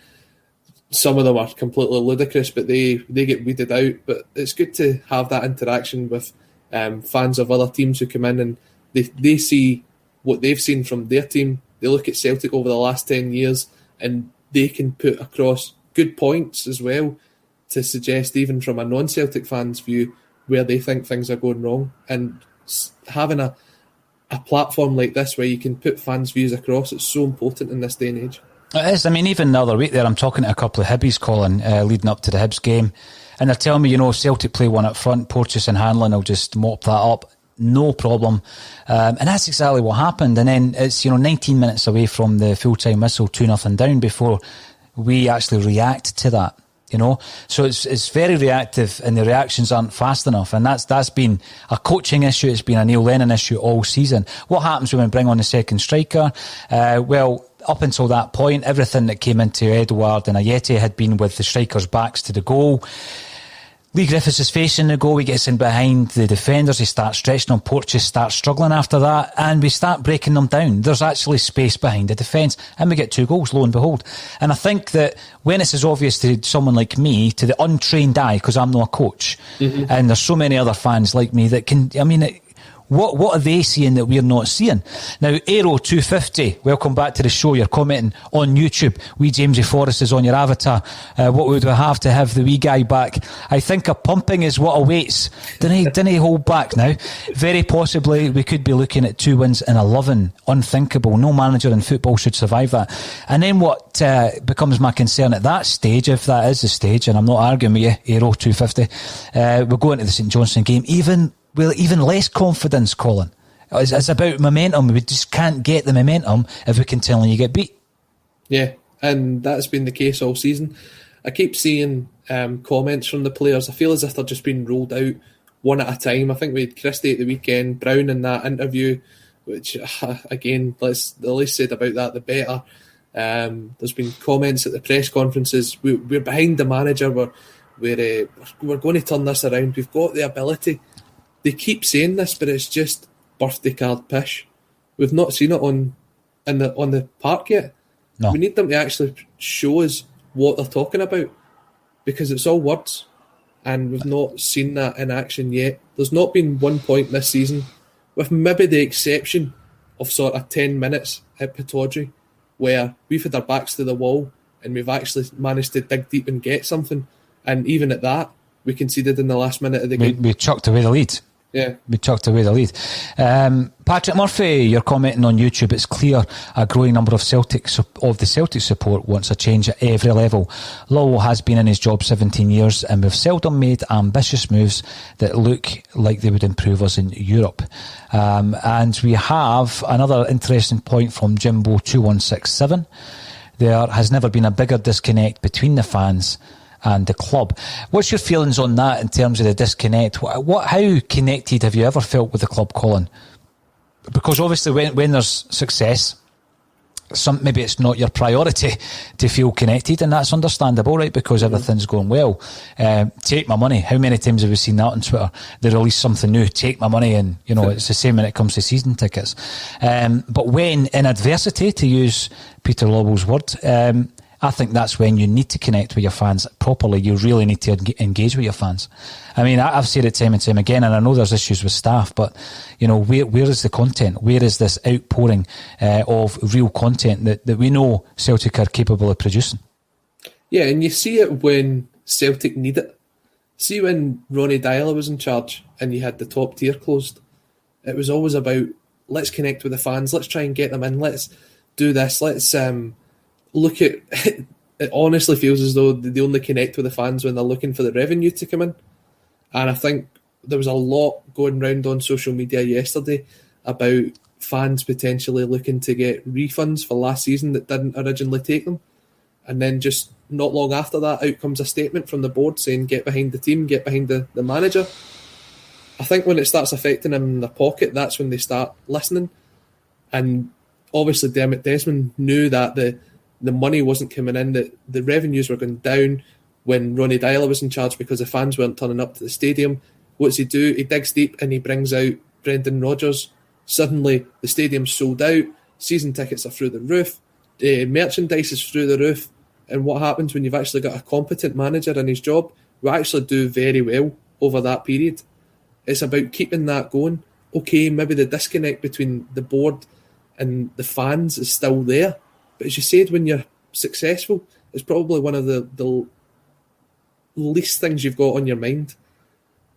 S2: some of them are completely ludicrous, but they get weeded out. But it's good to have that interaction with fans of other teams who come in and they see what they've seen from their team. They look at Celtic over the last 10 years and they can put across good points as well to suggest, even from a non-Celtic fan's view, where they think things are going wrong. And having a platform like this where you can put fans' views across, it's so important in this day and age.
S1: It is. I mean, even the other week there, I'm talking to a couple of Hibbies, Colin, leading up to the Hibs game, and they're telling me, Celtic play one up front, Porteous and Hanlon will just mop that up, no problem. And that's exactly what happened. And then it's, 19 minutes away from the full-time whistle, 2-0 down, before we actually react to that. So it's very reactive, and the reactions aren't fast enough, and that's been a coaching issue. It's been a Neil Lennon issue all season. What happens when we bring on the second striker? Well, up until that point, everything that came into Edouard and Ayete had been with the strikers' backs to the goal. Lee Griffiths is facing the goal. He gets in behind the defenders. He starts stretching on. Porteous starts struggling after that, and we start breaking them down. There's actually space behind the defence, and we get 2 goals, lo and behold. And I think that when it's as obvious to someone like me, to the untrained eye, because I'm not a coach, and there's so many other fans like me that can, what are they seeing that we're not seeing? Now, Aero250, welcome back to the show. You're commenting on YouTube. Wee Jamesy Forrest is on your avatar. What would we have to have the wee guy back? I think a pumping is what awaits. Didn't he hold back now? Very possibly we could be looking at 2 wins in 11. Unthinkable. No manager in football should survive that. And then what becomes my concern at that stage, if that is the stage, and I'm not arguing with you, Aero250, we'll go into the St Johnstone game even less confidence, Colin. It's about momentum. We just can't get the momentum if we continue to get beat. Yeah,
S2: and that's been the case all season. I keep seeing comments from the players. I feel as if they're just being rolled out one at a time. I think we had Christie at the weekend, Brown in that interview, which, again, the least said about that, the better. There's been comments at the press conferences. We're behind the manager. We're going to turn this around. We've got the ability. They keep saying this, but it's just birthday card pish. We've not seen it on the park yet.
S1: No.
S2: We need them to actually show us what they're talking about, because it's all words. and we've not seen that in action yet. There's not been one point this season, with maybe the exception of sort of 10 minutes at Pittodrie, where we've had our backs to the wall and we've actually managed to dig deep and get something. And even at that, we conceded in the last minute of the game.
S1: We chucked away the lead.
S2: Yeah.
S1: We chucked away the lead. Patrick Murphy, you're commenting on YouTube. It's clear a growing number of the Celtic support wants a change at every level. Lowell has been in his job 17 years and we've seldom made ambitious moves that look like they would improve us in Europe. And we have another interesting point from Jimbo2167. There has never been a bigger disconnect between the fans and the club. What's your feelings on that in terms of the disconnect? How connected have you ever felt with the club, Colin? Because obviously when there's success, maybe it's not your priority to feel connected, and that's understandable, right? Because everything's going well. Take my money. How many times have we seen that on Twitter? They release something new, take my money, and it's the same when it comes to season tickets. But when in adversity, to use Peter Lawwell's word, I think that's when you need to connect with your fans properly. You really need to engage with your fans. I mean, I've said it time and time again, and I know there's issues with staff, but, where is the content? Where is this outpouring of real content that we know Celtic are capable of producing?
S2: Yeah, and you see it when Celtic need it. See when Ronnie Dyler was in charge and you had the top tier closed. It was always about, let's connect with the fans, let's try and get them in, let's do this, let's... look at it honestly feels as though they only connect with the fans when they're looking for the revenue to come in. And I think there was a lot going round on social media yesterday about fans potentially looking to get refunds for last season that didn't originally take them. And then just not long after that, out comes a statement from the board saying get behind the team, get behind the manager. I think when it starts affecting them in their pocket, that's when they start listening. And obviously Dermot Desmond knew that the money wasn't coming in, that the revenues were going down when Ronnie Dyler was in charge because the fans weren't turning up to the stadium. What's he do? He digs deep and he brings out Brendan Rodgers. Suddenly the stadium's sold out, season tickets are through the roof, merchandise is through the roof. And what happens when you've actually got a competent manager in his job? We actually do very well over that period. It's about keeping that going. Okay, maybe the disconnect between the board and the fans is still there. But as you said, when you're successful, it's probably one of the least things you've got on your mind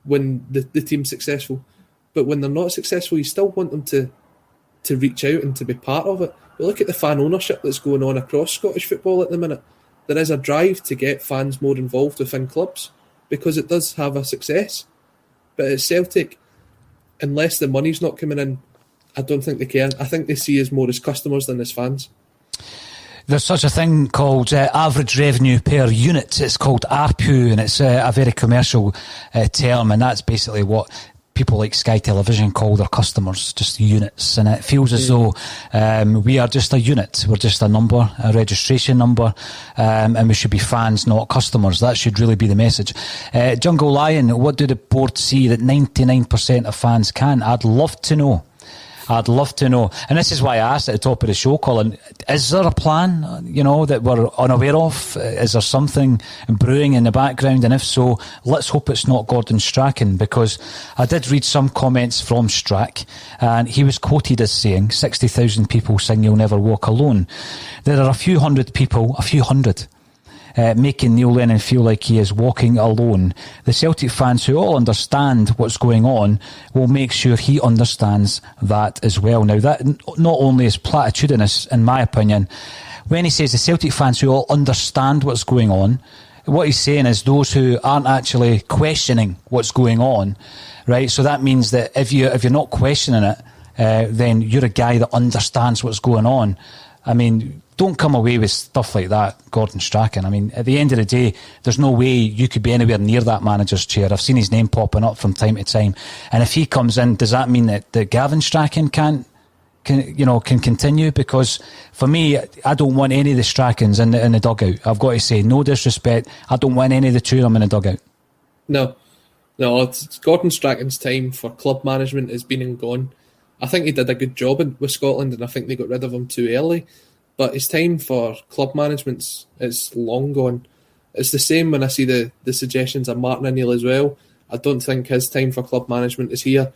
S2: when the team's successful. But when they're not successful, you still want them to reach out and to be part of it. But look at the fan ownership that's going on across Scottish football at the minute. There is a drive to get fans more involved within clubs because it does have a success. But at Celtic, unless the money's not coming in, I don't think they care. I think they see us more as customers than as fans.
S1: There's such a thing called average revenue per unit. It's called ARPU, and it's a very commercial term, and that's basically what people like Sky Television call their customers, just units. And it feels as though we are just a unit. We're just a number, a registration number, and we should be fans, not customers. That should really be the message. Jungle Lion, what do the board see that 99% of fans can? I'd love to know. And this is why I asked at the top of the show, Colin, is there a plan, that we're unaware of? Is there something brewing in the background? And if so, let's hope it's not Gordon Strachan, because I did read some comments from Strack, and he was quoted as saying, 60,000 people sing You'll Never Walk Alone. There are a few hundred people, making Neil Lennon feel like he is walking alone. The Celtic fans who all understand what's going on will make sure he understands that as well. Now, that not only is platitudinous, in my opinion, when he says the Celtic fans who all understand what's going on, what he's saying is those who aren't actually questioning what's going on, right? So that means that if you're not questioning it, then you're a guy that understands what's going on. I mean, don't come away with stuff like that, Gordon Strachan. I mean, at the end of the day, there's no way you could be anywhere near that manager's chair. I've seen his name popping up from time to time. And if he comes in, does that mean that Gavin Strachan can continue? Because for me, I don't want any of the Strachans in the dugout. I've got to say, no disrespect, I don't want any of the two of them in the dugout.
S2: No, it's Gordon Strachan's time for club management has been and gone. I think he did a good job with Scotland, and I think they got rid of him too early. But his time for club management is long gone. It's the same when I see the suggestions of Martin O'Neill as well. I don't think his time for club management is here.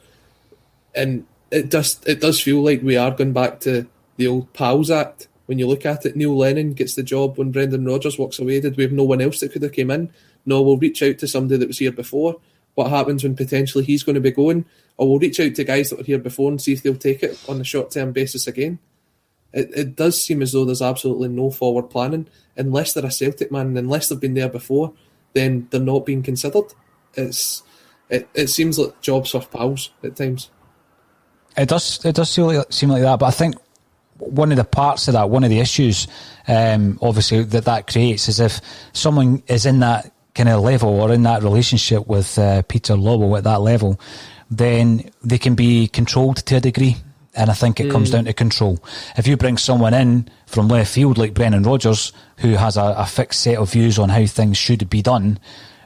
S2: And it does feel like we are going back to the old Pals Act. When you look at it, Neil Lennon gets the job when Brendan Rodgers walks away. Did we have no one else that could have came in? No, we'll reach out to somebody that was here before. What happens when potentially he's going to be going? Or we'll reach out to guys that were here before and see if they'll take it on a short-term basis again. It does seem as though there's absolutely no forward planning. Unless they're a Celtic man, and unless they've been there before, then they're not being considered. It seems like jobs for pals at times. It does
S1: seem like that, but I think one of the parts of that, one of the issues, obviously, that creates is if someone is in that kind of level or in that relationship with Peter Lawwell at that level, then they can be controlled to a degree. And I think it comes down to control. If you bring someone in from left field like Brendan Rodgers, who has a fixed set of views on how things should be done,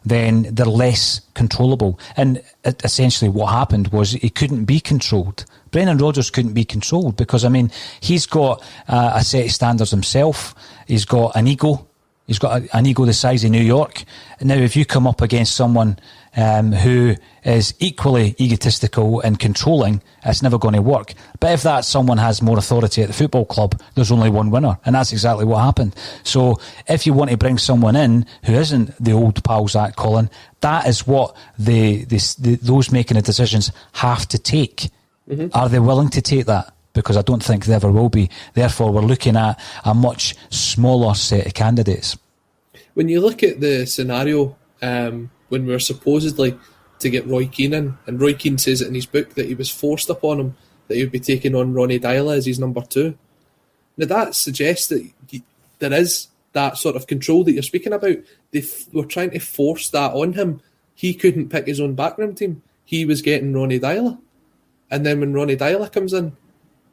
S1: then they're less controllable. And essentially what happened was he couldn't be controlled. Brendan Rodgers couldn't be controlled because, I mean, he's got a set of standards himself. He's got an ego. He's got an ego the size of New York. Now, if you come up against someone who is equally egotistical and controlling, it's never going to work. But if that someone has more authority at the football club, there's only one winner. And that's exactly what happened. So if you want to bring someone in who isn't the old Pals Act, Colin, that is what those making the decisions have to take. Mm-hmm. Are they willing to take that? Because I don't think they ever will be. Therefore, we're looking at a much smaller set of candidates.
S2: When you look at the scenario, when we were supposedly to get Roy Keane in, and Roy Keane says it in his book that he was forced upon him that he would be taking on Ronnie Deila as his number 2. Now that suggests that there is that sort of control that you're speaking about. They were trying to force that on him. He couldn't pick his own backroom team. He was getting Ronnie Deila. And then when Ronnie Deila comes in,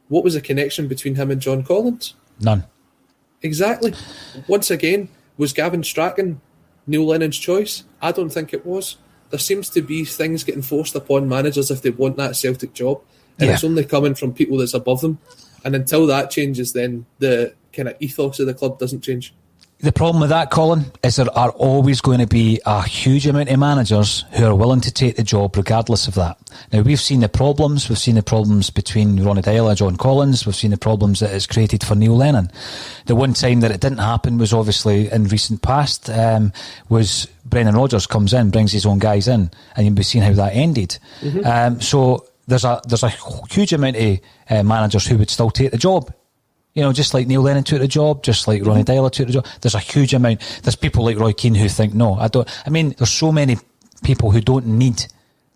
S2: what was the connection between him and John Collins?
S1: None.
S2: Exactly. Once again, was Gavin Strachan Neil Lennon's choice? I don't think it was. There seems to be things getting forced upon managers if they want that Celtic job, and it's only coming from people that's above them. And until that changes, then the kind of ethos of the club doesn't change.
S1: The problem with that, Colin, is there are always going to be a huge amount of managers who are willing to take the job regardless of that. Now, we've seen the problems. We've seen the problems between Ronnie Deila and John Collins. We've seen the problems that it's created for Neil Lennon. The one time that it didn't happen was obviously in recent past, was Brendan Rodgers comes in, brings his own guys in, and we've seen how that ended. Mm-hmm. So there's a huge amount of managers who would still take the job. You know, just like Neil Lennon took the job, just like Ronnie Deila took the job. There's a huge amount. There's people like Roy Keane who think, no, I don't. I mean, there's so many people who don't need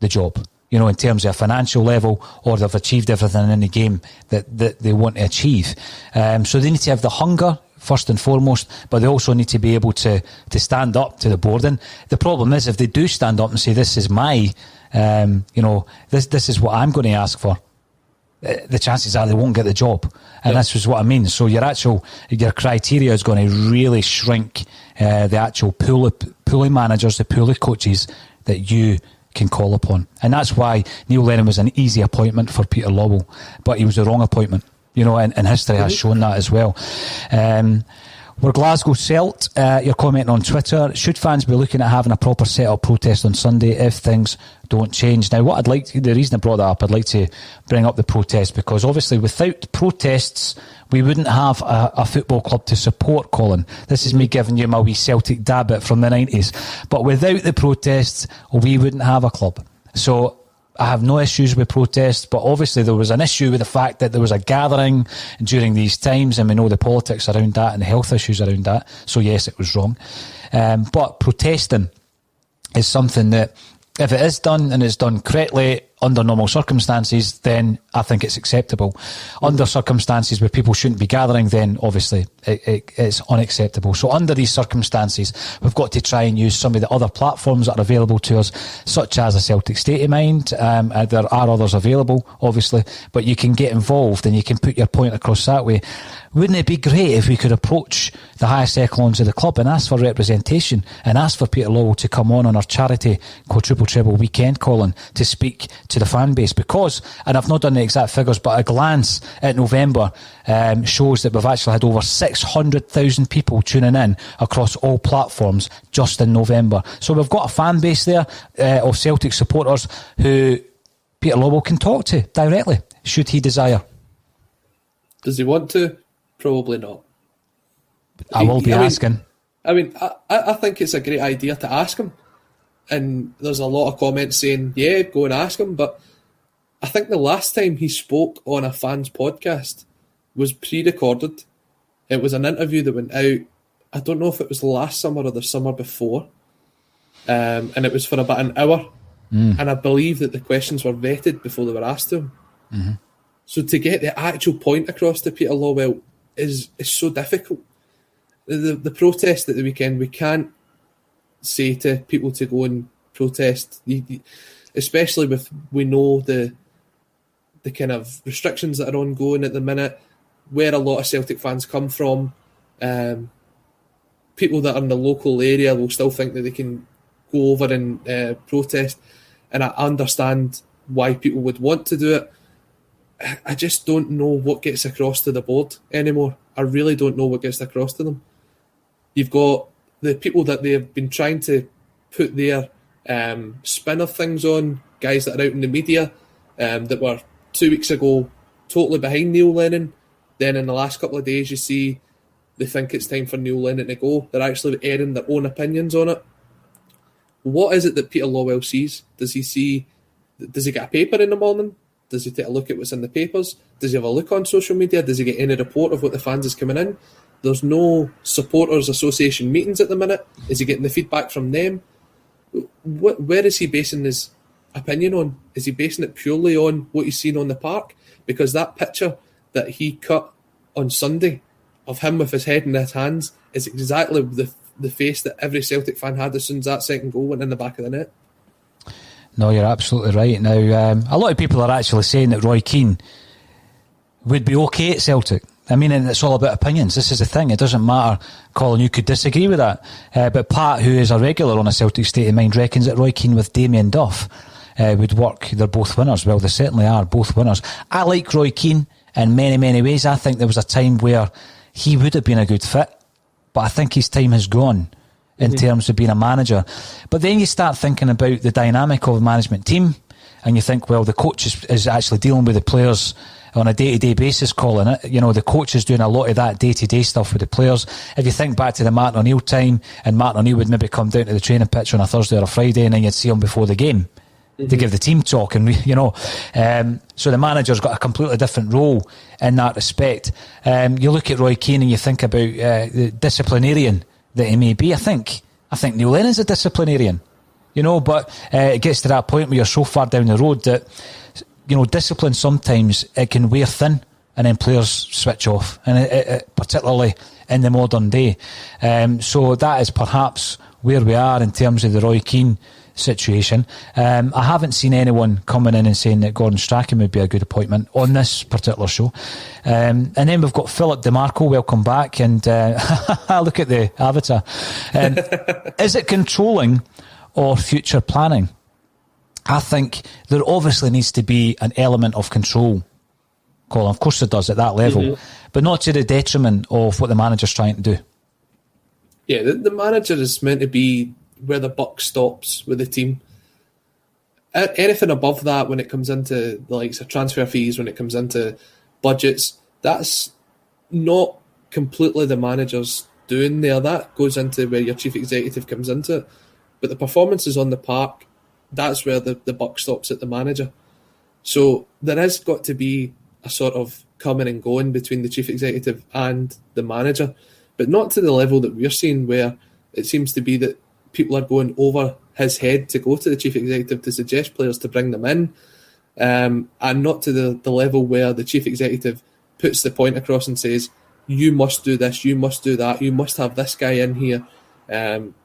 S1: the job, you know, in terms of a financial level, or they've achieved everything in the game that they want to achieve. So they need to have the hunger, first and foremost, but they also need to be able to stand up to the board. And the problem is, if they do stand up and say, this is my, this is what I'm going to ask for, the chances are they won't get the job. And this is what I mean. So your criteria is going to really shrink the actual pool of managers, the pool of coaches that you can call upon. And that's why Neil Lennon was an easy appointment for Peter Lawwell, but he was the wrong appointment. You know, and history has shown that as well. We're Glasgow Celt. You're commenting on Twitter. Should fans be looking at having a proper set-up protest on Sunday if things don't change? Now, the reason I brought that up, I'd like to bring up the protest, because obviously without protests, we wouldn't have a football club to support, Colin. This is me giving you my wee Celtic dab it from the 90s. But without the protests, we wouldn't have a club. So I have no issues with protests, but obviously there was an issue with the fact that there was a gathering during these times, and we know the politics around that and the health issues around that. So yes, it was wrong. But protesting is something that, if it is done and it's done correctly under normal circumstances, then I think it's acceptable. Under circumstances where people shouldn't be gathering, then obviously it's unacceptable. So under these circumstances, we've got to try and use some of the other platforms that are available to us, such as a Celtic State of Mind. There are others available, obviously, but you can get involved and you can put your point across that way. Wouldn't it be great if we could approach the highest echelons of the club and ask for representation and ask for Peter Lawwell to come on our charity quadruple treble weekend, Colin, to speak to the fan base, because, and I've not done the exact figures, but a glance at November shows that we've actually had over 600,000 people tuning in across all platforms just in November. So we've got a fan base there of Celtic supporters who Peter Lawwell can talk to directly, should he desire.
S2: Does he want to? Probably not.
S1: I will be asking.
S2: I think it's a great idea to ask him. And there's a lot of comments saying, yeah, go and ask him. But I think the last time he spoke on a fans podcast was pre-recorded. It was an interview that went out, I don't know if it was last summer or the summer before. And it was for about an hour. And I believe that the questions were vetted before they were asked to him. Mm-hmm. So to get the actual point across to Peter Lawwell is so difficult. The protest at the weekend, we can't say to people to go and protest, especially with, we know the kind of restrictions that are ongoing at the minute, where a lot of Celtic fans come from. People that are in the local area will still think that they can go over and protest, and I understand why people would want to do it. I just don't know what gets across to the board anymore. I really don't know what gets across to them. You've got the people that they've been trying to put their spin of things on, guys that are out in the media that were 2 weeks ago totally behind Neil Lennon. Then in the last couple of days you see they think it's time for Neil Lennon to go. They're actually airing their own opinions on it. What is it that Peter Lawwell sees? Does he get a paper in the morning? Does he take a look at what's in the papers? Does he have a look on social media? Does he get any report of what the fans is coming in? There's no supporters association meetings at the minute. Is he getting the feedback from them? Where is he basing his opinion on? Is he basing it purely on what he's seen on the park? Because that picture that he cut on Sunday of him with his head in his hands is exactly the face that every Celtic fan had as soon as that second goal went in the back of the net.
S1: No, you're absolutely right. Now, a lot of people are actually saying that Roy Keane would be okay at Celtic. I mean, and it's all about opinions. This is the thing. It doesn't matter, Colin, you could disagree with that. But Pat, who is a regular on a Celtic State of Mind, reckons that Roy Keane with Damien Duff would work. They're both winners. Well, they certainly are both winners. I like Roy Keane in many, many ways. I think there was a time where he would have been a good fit, but I think his time has gone in terms of being a manager. But then you start thinking about the dynamic of the management team, and you think, well, the coach is actually dealing with the players on a day-to-day basis, Colin. You know, the coach is doing a lot of that day-to-day stuff with the players. If you think back to the Martin O'Neill time, and Martin O'Neill would maybe come down to the training pitch on a Thursday or a Friday, and then you'd see him before the game to give the team talk, and you know, so the manager's got a completely different role in that respect. You look at Roy Keane and you think about the disciplinarian that he may be. I think Neil Lennon's a disciplinarian, you know, but it gets to that point where you're so far down the road that, you know, discipline sometimes it can wear thin, and then players switch off, and it, particularly in the modern day. So that is perhaps where we are in terms of the Roy Keane situation. I haven't seen anyone coming in and saying that Gordon Strachan would be a good appointment on this particular show. And then we've got Philip DeMarco, welcome back, and look at the avatar. Is it controlling or future planning? I think there obviously needs to be an element of control, Colin. Of course there does at that level, but not to the detriment of what the manager's trying to do.
S2: Yeah, the manager is meant to be where the buck stops with the team. Anything above that, when it comes into the likes of transfer fees, when it comes into budgets, that's not completely the manager's doing there. That goes into where your chief executive comes into it. But the performances on the park, that's where the buck stops at the manager. So there has got to be a sort of coming and going between the chief executive and the manager, but not to the level that we're seeing, where it seems to be that people are going over his head to go to the chief executive to suggest players to bring them in, and not to the level where the chief executive puts the point across and says, you must do this, you must do that, you must have this guy in here.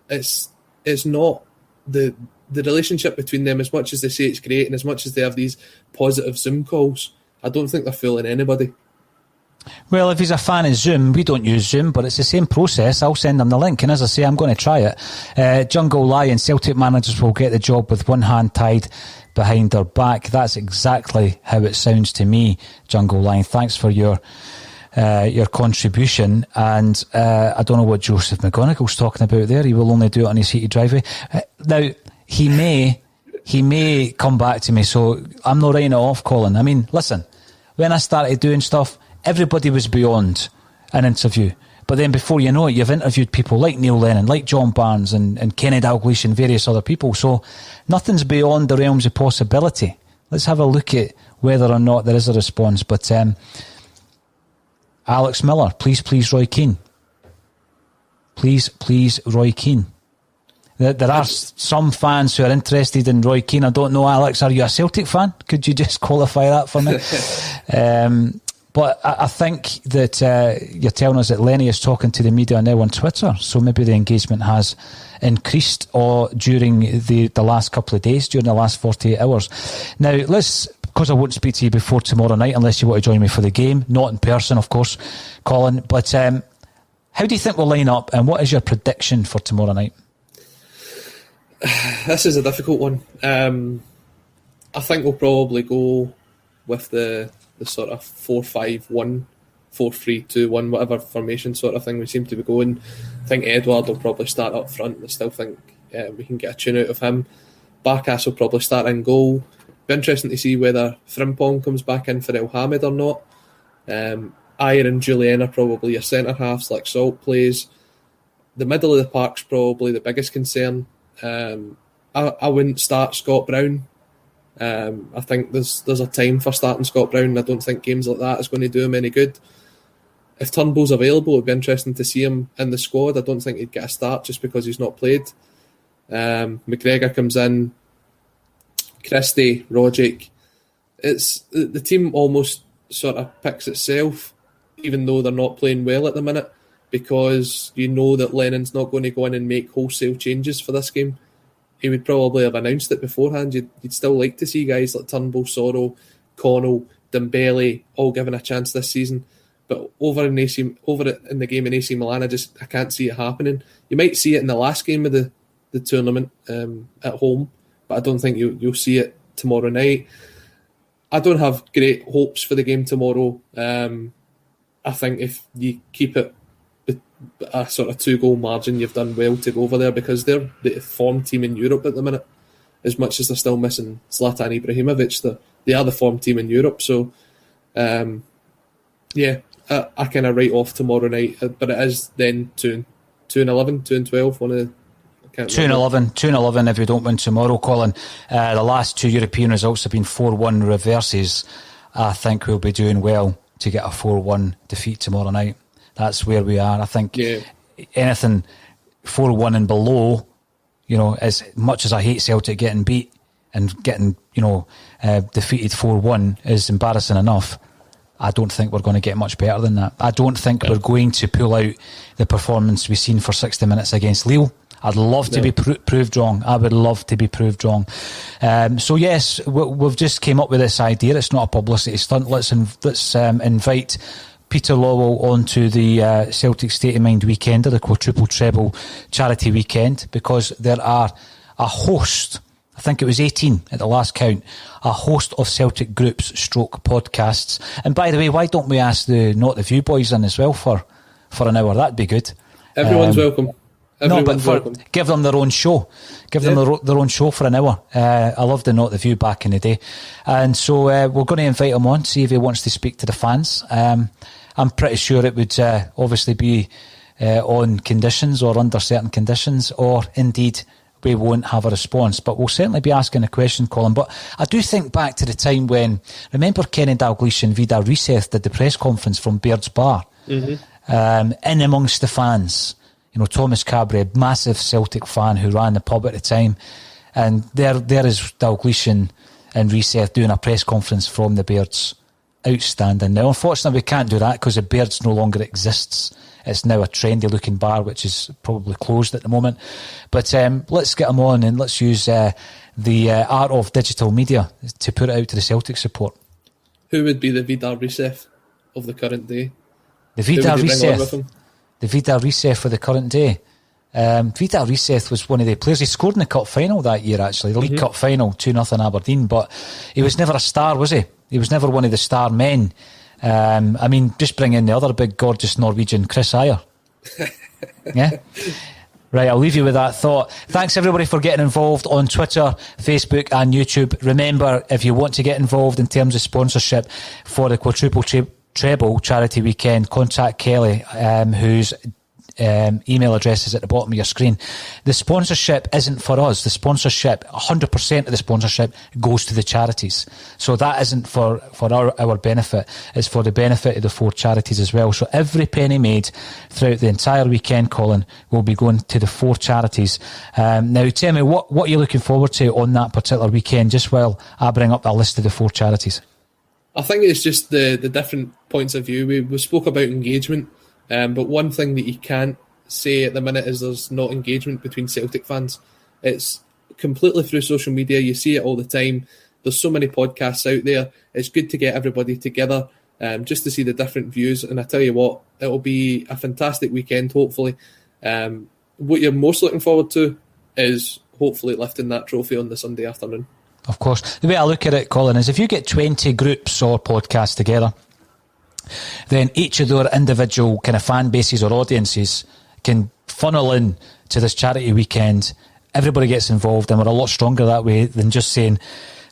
S2: It's not the relationship between them, as much as they say it's great and as much as they have these positive Zoom calls. I don't think they're fooling anybody.
S1: Well, if he's a fan of Zoom, we don't use Zoom, but it's the same process. I'll send him the link, and as I say, I'm going to try it. Jungle Lion, Celtic managers will get the job with one hand tied behind their back. That's exactly how it sounds to me, Jungle Lion. Thanks for your contribution. And I don't know what Joseph McGonagall's talking about there. He will only do it on his heated driveway. Now, he may come back to me, so I'm not writing it off, Colin. I mean, listen, when I started doing stuff, everybody was beyond an interview. But then before you know it, you've interviewed people like Neil Lennon, like John Barnes and Kenny Dalglish and various other people. So nothing's beyond the realms of possibility. Let's have a look at whether or not there is a response. But Alex Miller, please Roy Keane. Please Roy Keane. There are some fans who are interested in Roy Keane. I don't know, Alex, are you a Celtic fan? Could you just qualify that for me? But I think that you're telling us that Lenny is talking to the media now on Twitter, so maybe the engagement has increased during the last couple of days, during the last 48 hours. Now, because I won't speak to you before tomorrow night, unless you want to join me for the game, not in person, of course, Colin, but how do you think we'll line up, and what is your prediction for tomorrow night?
S2: This is a difficult one. I think we'll probably go with the sort of 4-5-1, 4-3-2-1, whatever formation sort of thing we seem to be going. I think Edward will probably start up front. I still think we can get a tune out of him. Barkas will probably start in goal. Be interesting to see whether Frimpong comes back in for El Hamid or not. Ayer and Julian are probably your centre halves, like Salt plays. The middle of the park's probably the biggest concern. I wouldn't start Scott Brown. I think there's a time for starting Scott Brown. I don't think games like that is going to do him any good. If Turnbull's available, it'd be interesting to see him in the squad. I don't think he'd get a start just because he's not played. McGregor comes in. Christie, Rogic. It's the team almost sort of picks itself, even though they're not playing well at the minute, because you know that Lennon's not going to go in and make wholesale changes for this game. He would probably have announced it beforehand. You'd still like to see guys like Turnbull, Sorrow, Connell, Dembele all given a chance this season. But over in the game in AC Milan, I can't see it happening. You might see it in the last game of the tournament at home, but I don't think you'll see it tomorrow night. I don't have great hopes for the game tomorrow. I think if you keep it a sort of 2-goal margin, you've done well to go over there, because they're the form team in Europe at the minute. As much as they're still missing Zlatan Ibrahimovic, they are the form team in Europe. So, I kind of write off tomorrow night, but it is then 2-11, 2-12.
S1: 2-11 if we don't win tomorrow, Colin. The last two European results have been 4-1 reverses. I think we'll be doing well to get a 4-1 defeat tomorrow night. That's where we are. I think anything 4-1 and below, as much as I hate Celtic getting beat and getting, defeated 4-1 is embarrassing enough. I don't think we're going to get much better than that. I don't think we're going to pull out the performance we've seen for 60 minutes against Lille. I'd love to be proved wrong. I would love to be proved wrong. So yes, we've just came up with this idea. It's not a publicity stunt. Let's invite Peter Lawwell onto the Celtic State of Mind weekend, or the quadruple treble charity weekend, because there are a host, I think it was 18 at the last count, a host of Celtic groups / podcasts. And by the way, why don't we ask the Not The View boys in as well for an hour? That'd be good.
S2: Everyone's welcome. Welcome.
S1: Give them their own show. Give them their own show for an hour. I loved the Not The View back in the day. And so we're going to invite him on, see if he wants to speak to the fans. I'm pretty sure it would obviously be on conditions, or under certain conditions, or indeed we won't have a response. But we'll certainly be asking a question, Colin. But I do think back to the time when, remember Kenny Dalglish and Vidar Riseth did the press conference from Baird's Bar, in amongst the fans. Thomas Cabry, a massive Celtic fan who ran the pub at the time, and there is Dalglish and Riseth doing a press conference from the Bairds. Outstanding. Now, unfortunately, we can't do that because the Bairds no longer exists. It's now a trendy looking bar, which is probably closed at the moment. But let's get them on, and let's use the art of digital media to put it out to the Celtic support.
S2: Who would be the Vidar Riseth of the current day?
S1: The
S2: Who
S1: Vida
S2: would you bring on with
S1: Riseth.
S2: him?
S1: The Vida Riseth for the current day. Vida Riseth was one of the players. He scored in the cup final that year, actually. The League Cup final, 2-0 Aberdeen. But he was never a star, was he? He was never one of the star men. I mean, just bring in the other big, gorgeous Norwegian, Chris Ayer. Yeah? Right, I'll leave you with that thought. Thanks everybody for getting involved on Twitter, Facebook and YouTube. Remember, if you want to get involved in terms of sponsorship for the Quadruple Treble Charity Weekend, contact Kelly, whose email address is at the bottom of your screen. The sponsorship isn't for us. The sponsorship, 100% of the sponsorship goes to the charities. So that isn't for our benefit. It's for the benefit of the 4 charities as well. So every penny made throughout the entire weekend, Colin, will be going to the 4 charities. Now, tell me, what are you looking forward to on that particular weekend, just while I bring up that list of the 4 charities?
S2: I think it's just the different points of view. We spoke about engagement. But one thing that you can't say at the minute is there's not engagement between Celtic fans. It's completely through social media. You see it all the time. There's so many podcasts out there. It's good to get everybody together just to see the different views. And I tell you what, it'll be a fantastic weekend, hopefully. What you're most looking forward to is hopefully lifting that trophy on the Sunday afternoon.
S1: Of course. The way I look at it, Colin, is if you get 20 groups or podcasts together, then each of their individual kind of fan bases or audiences can funnel in to this charity weekend. Everybody gets involved, and we're a lot stronger that way than just saying,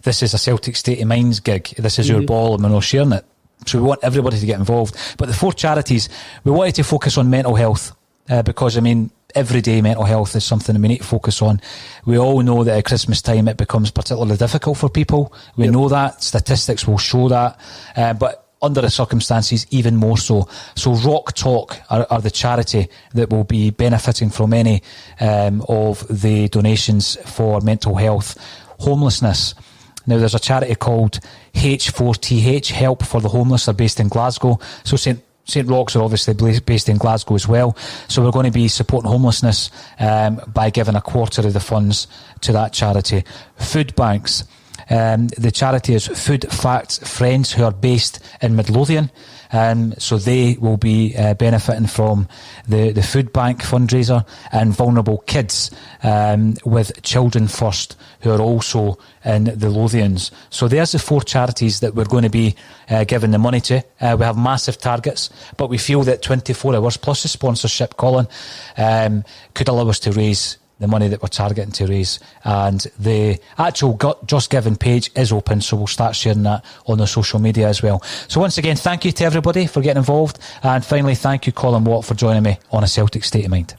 S1: this is a Celtic State of Mind gig, this is your ball and we're not sharing it. So we want everybody to get involved. But the 4 charities, we wanted to focus on mental health because, I mean, everyday mental health is something that we need to focus on. We all know that at Christmas time it becomes particularly difficult for people. We know that. Statistics will show that. But under the circumstances, even more so. So Rock Talk are the charity that will be benefiting from any of the donations for mental health. Homelessness. Now, there's a charity called H4TH, Help for the Homeless. They're based in Glasgow. So St Roch's are obviously based in Glasgow as well. So we're going to be supporting homelessness by giving a quarter of the funds to that charity. Food banks. The charity is Food Facts Friends, who are based in Midlothian. So they will be benefiting from the food bank fundraiser, and Vulnerable Kids with Children First, who are also in the Lothians. So there's the 4 charities that we're going to be giving the money to. We have massive targets, but we feel that 24 hours plus the sponsorship, Colin, could allow us to raise the money that we're targeting to raise. And the actual Just Giving page is open, so we'll start sharing that on the social media as well. So once again, thank you to everybody for getting involved, and finally thank you, Colin Watt, for joining me on A Celtic State of Mind.